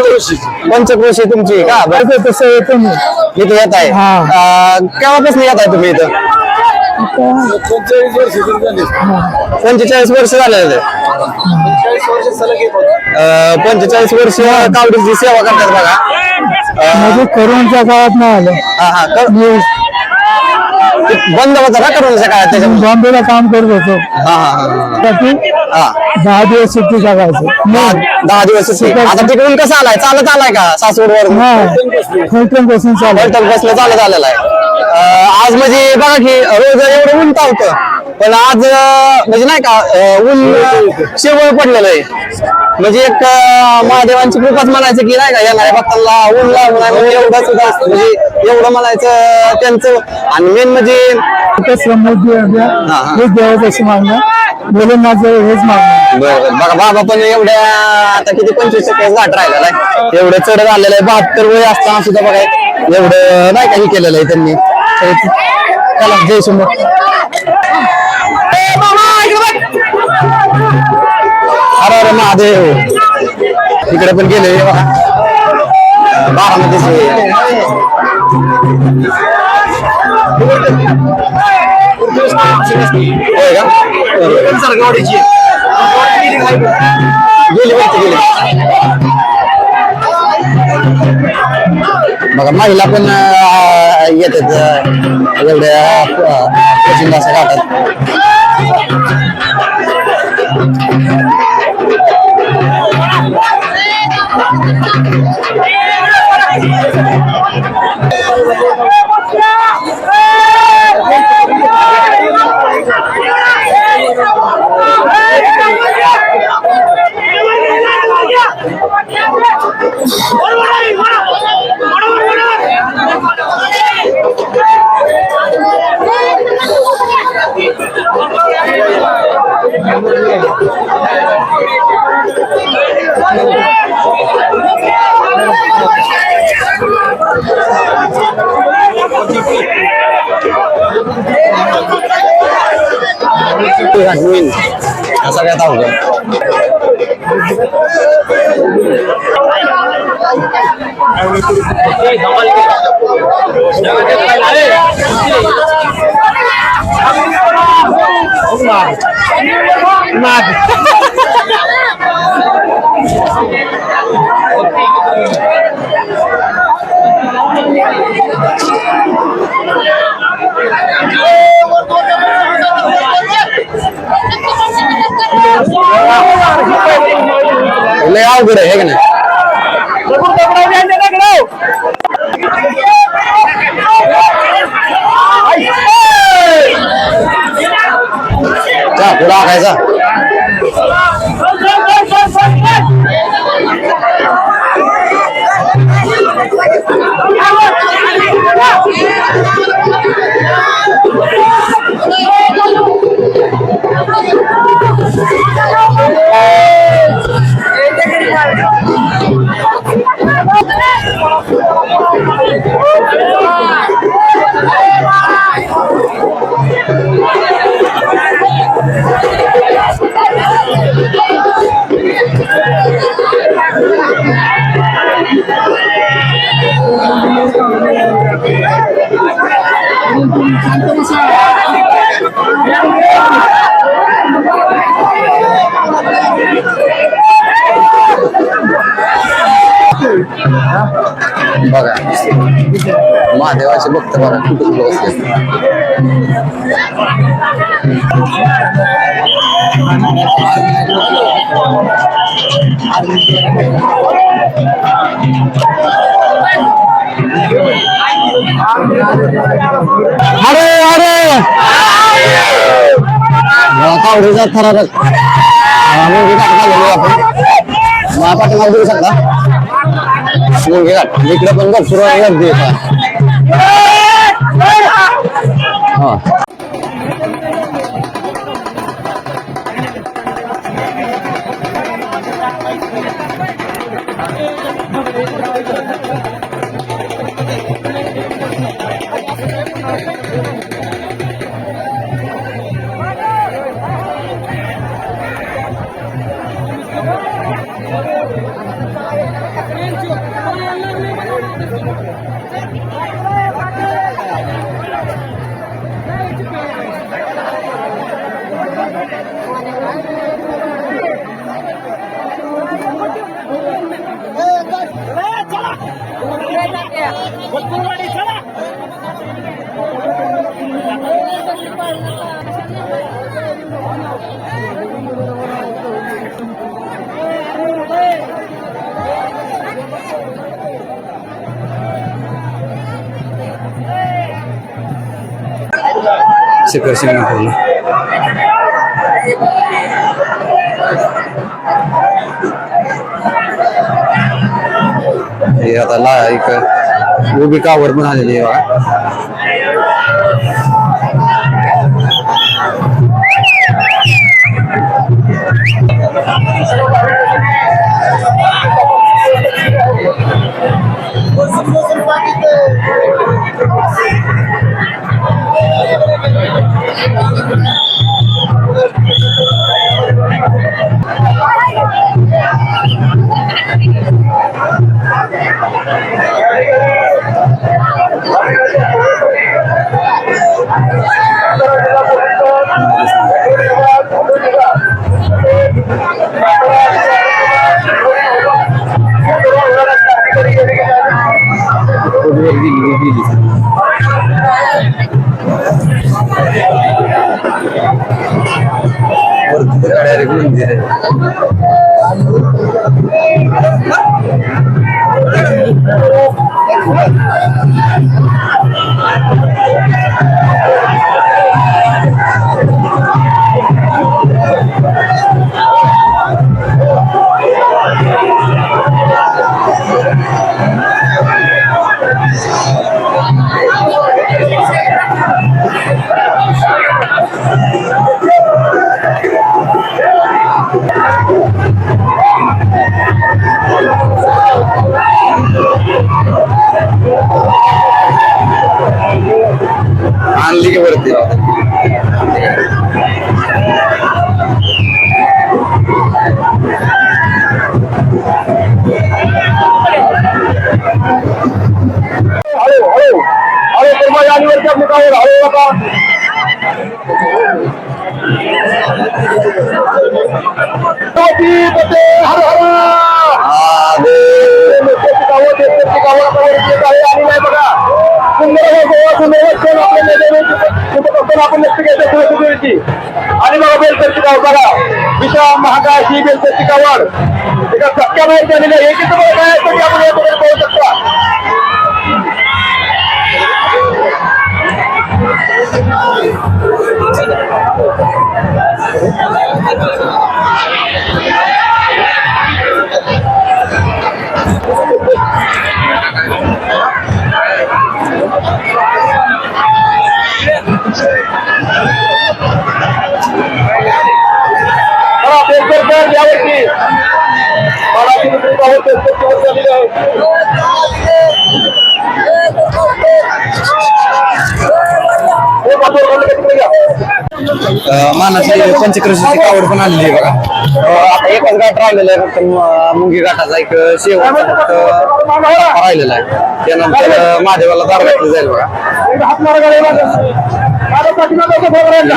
पंचक्रोशी तुमची का बरं तसं येतो मी इथे येत आहे. केव्हापासून येत आहे तुम्ही इथं. 45 वर्ष झाले. 45 वर्ष कावडीची सेवा करतात बघा. म्हणजे करोनाच्या काळात नाही आलं. बंद होता ना करोनाच्या काळात त्याच्या बॉम्बेला काम करत होतो. 10 दिवस सुट्टी टाकायचं. 10 दिवस सुट्टी. आता तिकडून कसं आलाय चालत आलाय का सासवड वरून फलटण बसून बसलं चालत आलेला आहे. आज म्हणजे बघा की रोज एवढं ऊन होतं पण आज म्हणजे नाही का ऊन शेवळ पडलेलं आहे. म्हणजे एक महादेवांची कृपाच म्हणायचं की नाही का येणाऱ्या भक्तांना ऊन लागू नाही म्हणजे एवढं सुद्धा म्हणजे एवढं म्हणायचं त्यांचं. आणि मेन म्हणजे हेच देवाची मागणं बोलून माझं हेच मागणं. बरोबर बघा बाबा पण एवढ्या आता किती 25% घाट राहिलेला आहे. एवढं चढ झालेलं आहे. 72 वय असताना सुद्धा बघा एवढं नाही काही केलेलं आहे त्यांनी. चला जय शंभू. अरे महादेव इकडे पण गेले बघा. बारामतीची होय का सरगावडीची गेली गेली बघा महिला पण येतात एवढ्या कोचिंग असं काढतात सगळ्यात अवघड लय अवघड आहे का नाही का पुढा खायचा बघा महादेवाचे भक्त बघा कुठे बसले अरे अरे कावडीचा थरारक मुंगी घाट घालून आपण पाठीमागे देऊ शकता मुंगी घाट इकडे पण बघ सुरू गर्दी हा शिखर शिंगणापूरला हे आता एक उभी कावर पण आलेली आहे बघा आणली की वरती आणि बघा बेलकरची गाव बघा विशाल महागाशी बेलकरची गावड एका धक्क्या बाहेर झालेली आहे एक काय आपण या पाहू शकता. बेलकर यावरती मानाची पंचक्रोशीची कावड पण आलेली आहे बघा. आता एकच घाट राहिलेला आहे फक्त मुंगी घाटाचा एक शेवटचा फक्त राहिलेला आहे. त्यानंतर महादेवाला दार घातली जाईल बघा.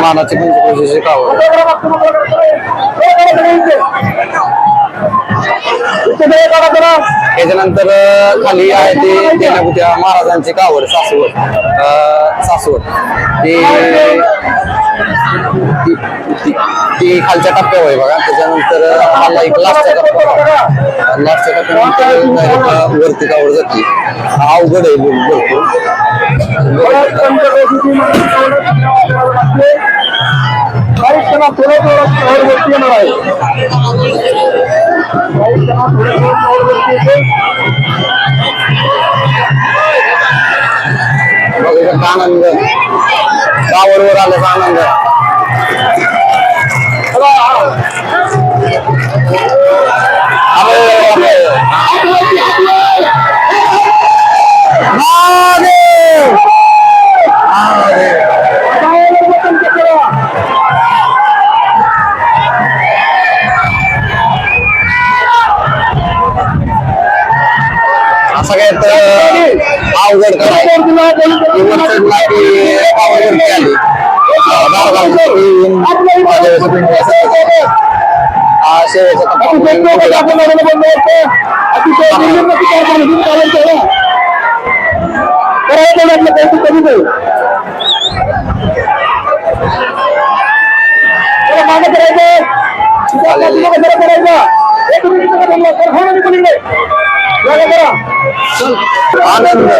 मानाची पंचक्रोशीची कावड त्याच्यानंतर खाली आहे ते तेनापुत्या महाराजांची कावड सासवड ती खालच्या टप्प्यावर आहे बघा. त्याच्यानंतर मला एक लास्टच्या टप्प्यानंतर वरती कावड जाते. अवघड आहे भरपूर. आनंद कावडवर आल्याचा आनंद सगळ्यात अवघड आनंद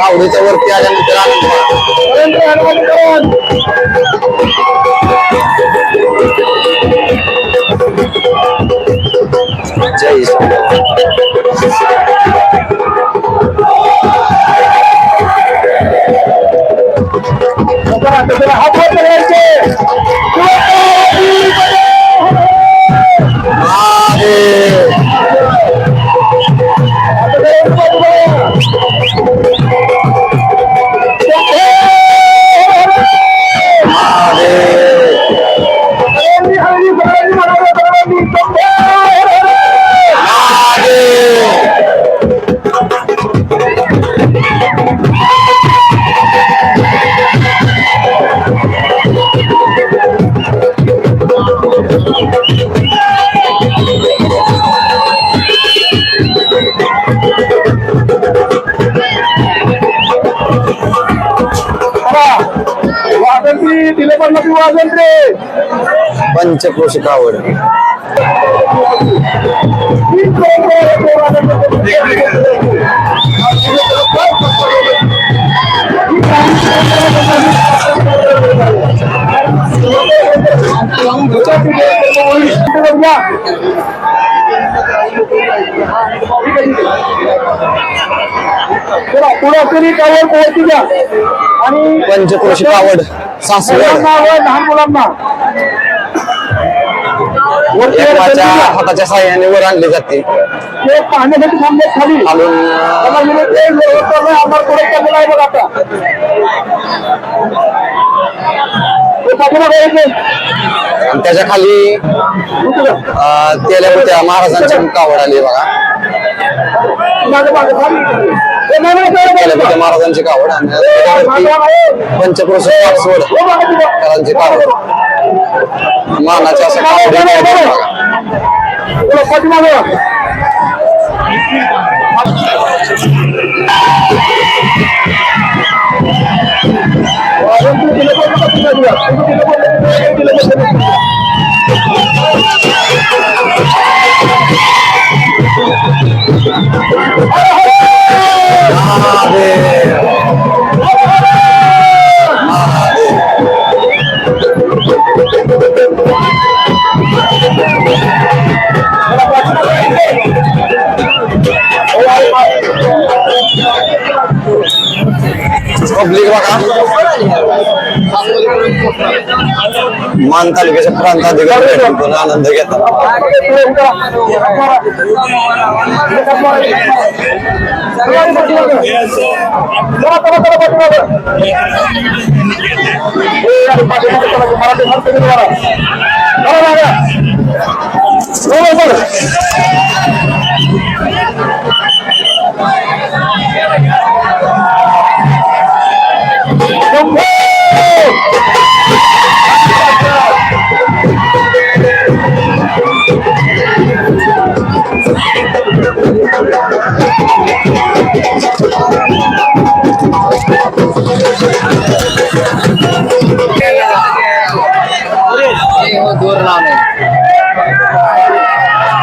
आवडीच्या वरती आल्यानंतर जय पंचक्रोशी कावड पंचक्रोशी कावड सासवड लहान मुलांना एकमाच्या हाताच्या साह्याने वर आणली जाते ते पाहण्यासाठी थांबले खाली खालून आम्हाला पुढे केलेला आहे बघ आता ते पाठीमागे यायचे. आणि त्याच्या खाली तेल्या महाराजांची कावड आली बघा मागे मागे खाली. ते नाही, नाही, नाही, नाही, तेल्या महाराजांची कावड आणि त्याच्यावरती पंचक्रोशी सासवड करांची कावड मानाच्या असं कावड बघा. पाठीमागे पब्लिक बघा मान तालुक्याच्या प्रांताधिकारी भेटून आनंद घेतात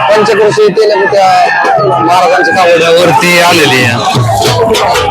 पंचक्रोशी तेल्या महाराजांच्या कावड्यावरती आलेली आहे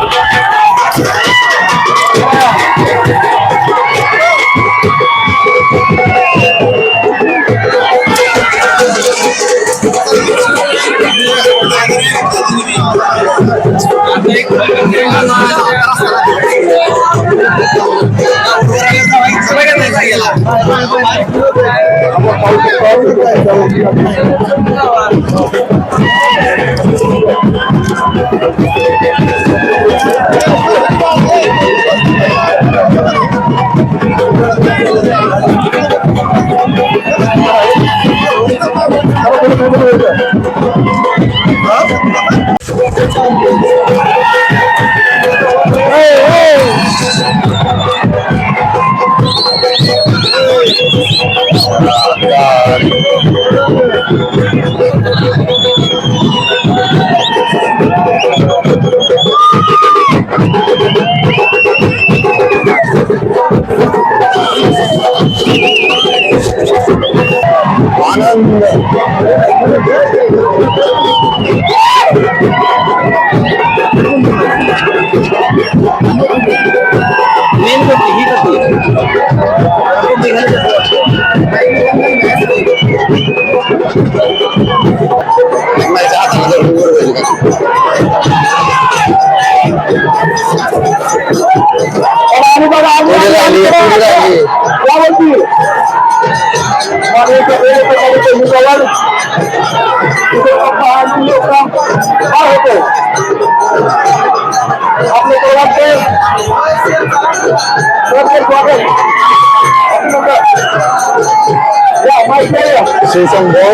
श्री शंभो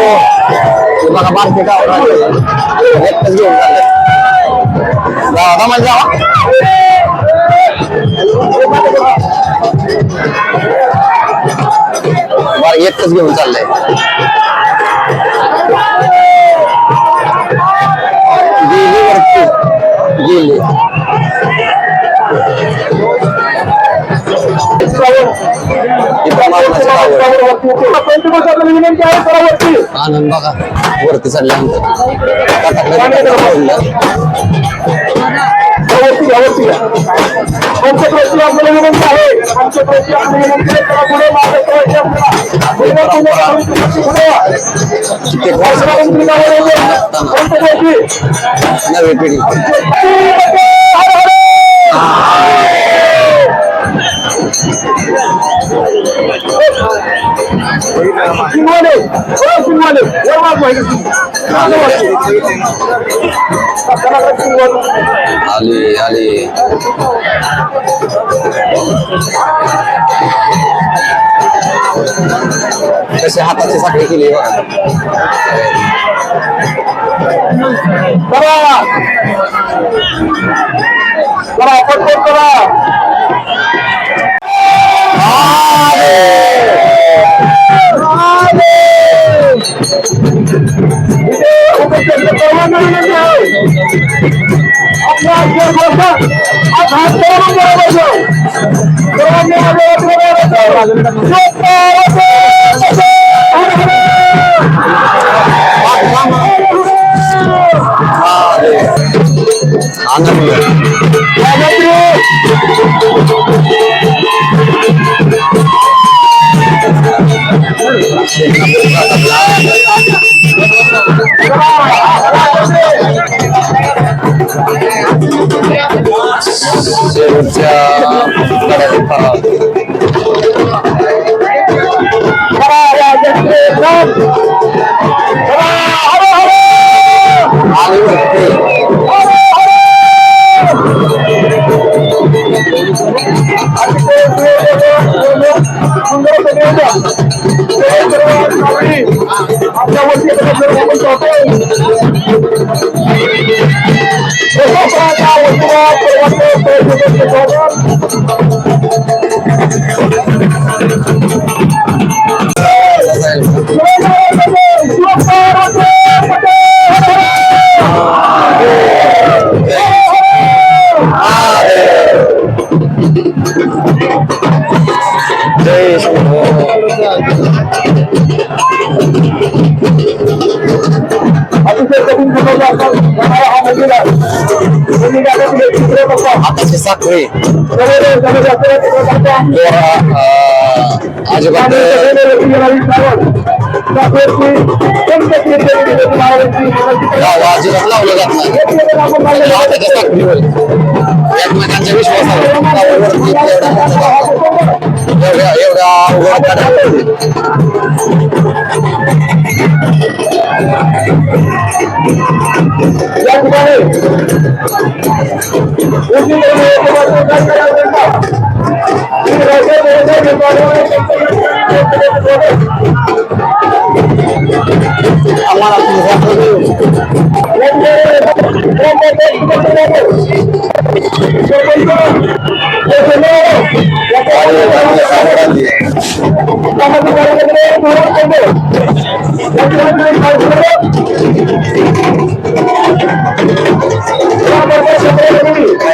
बघा बारके कावड घेऊन चालले दादा म्हणजे एकच घेऊन चाललंय गेली वरती गेली आनंद बघा वरती चढल्यानंतर नवी पिढी आली आली कशी हाताची साखळी केली हाताची साखळी अजिबात अजिबात लावलं जात नाही हाताच्या साखळीवर एकमेकांच्या विश्वासावर एवढ्या अवघड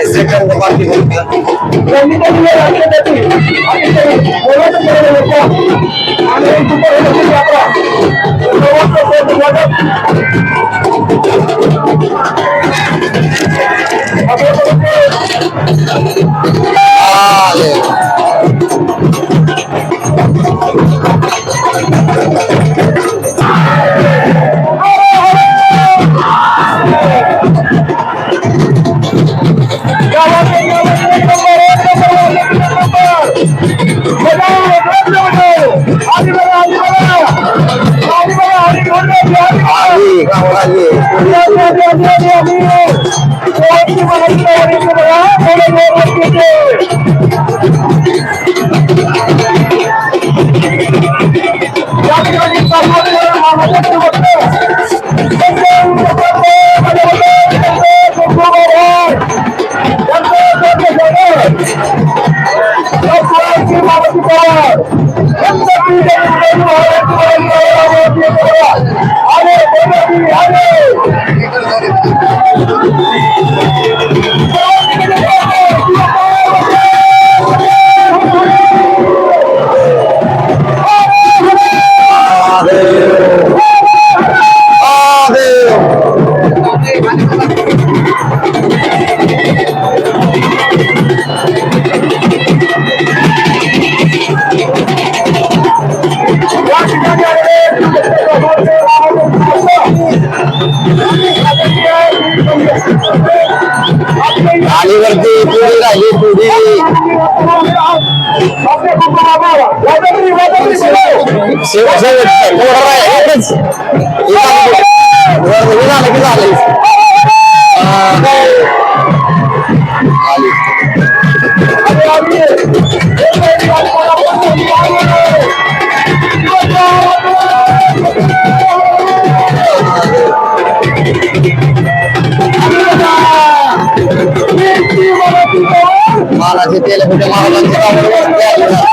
सेकंद बाकी घोडीवरती पुढे राहिली पुढे मानाचे तेल कुठे महाराजांच्या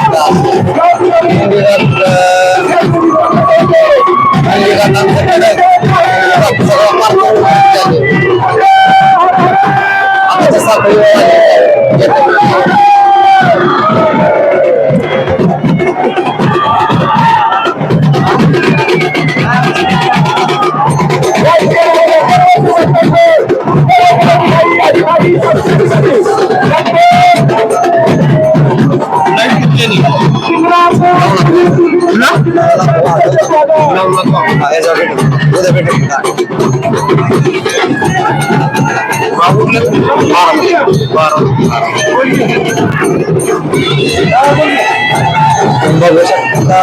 बघू शकता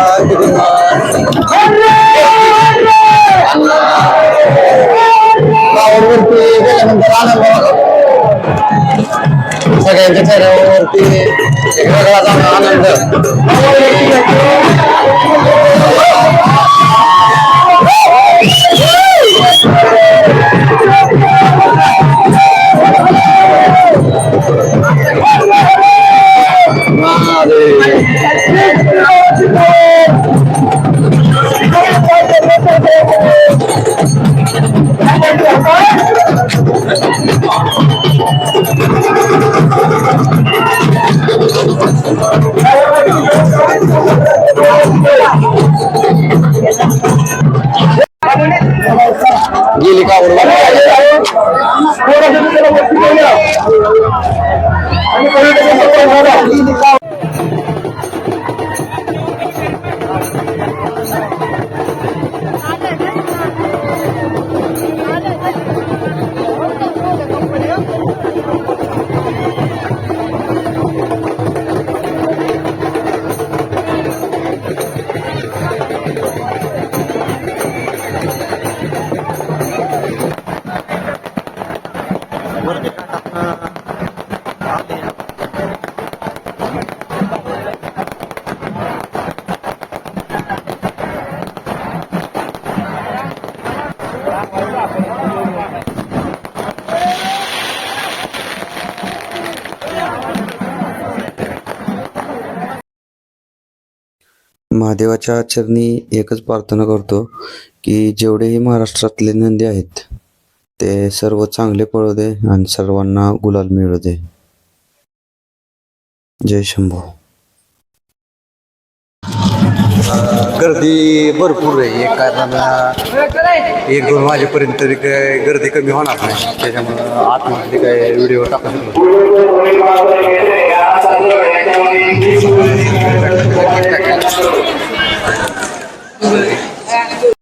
गावावरती गेल्यानंतर आनंद सगळ्यांच्या चेहऱ्यावरती एक वेगळाच आनंद गेली का महादेवाच्या चरणी एकच प्रार्थना करतो की जेवढेही महाराष्ट्रातले नंदी आहेत ते सर्व चांगले पळू दे आणि सर्वांना गुलाल मिळू दे. जय शंभू. गर्दी भरपूर आहे कारण 1-2 वाजेपर्यंत तरी काय गर्दी कमी होणार नाही त्याच्यामुळं आतमध्ये काय व्हिडिओ टाकू शकतो.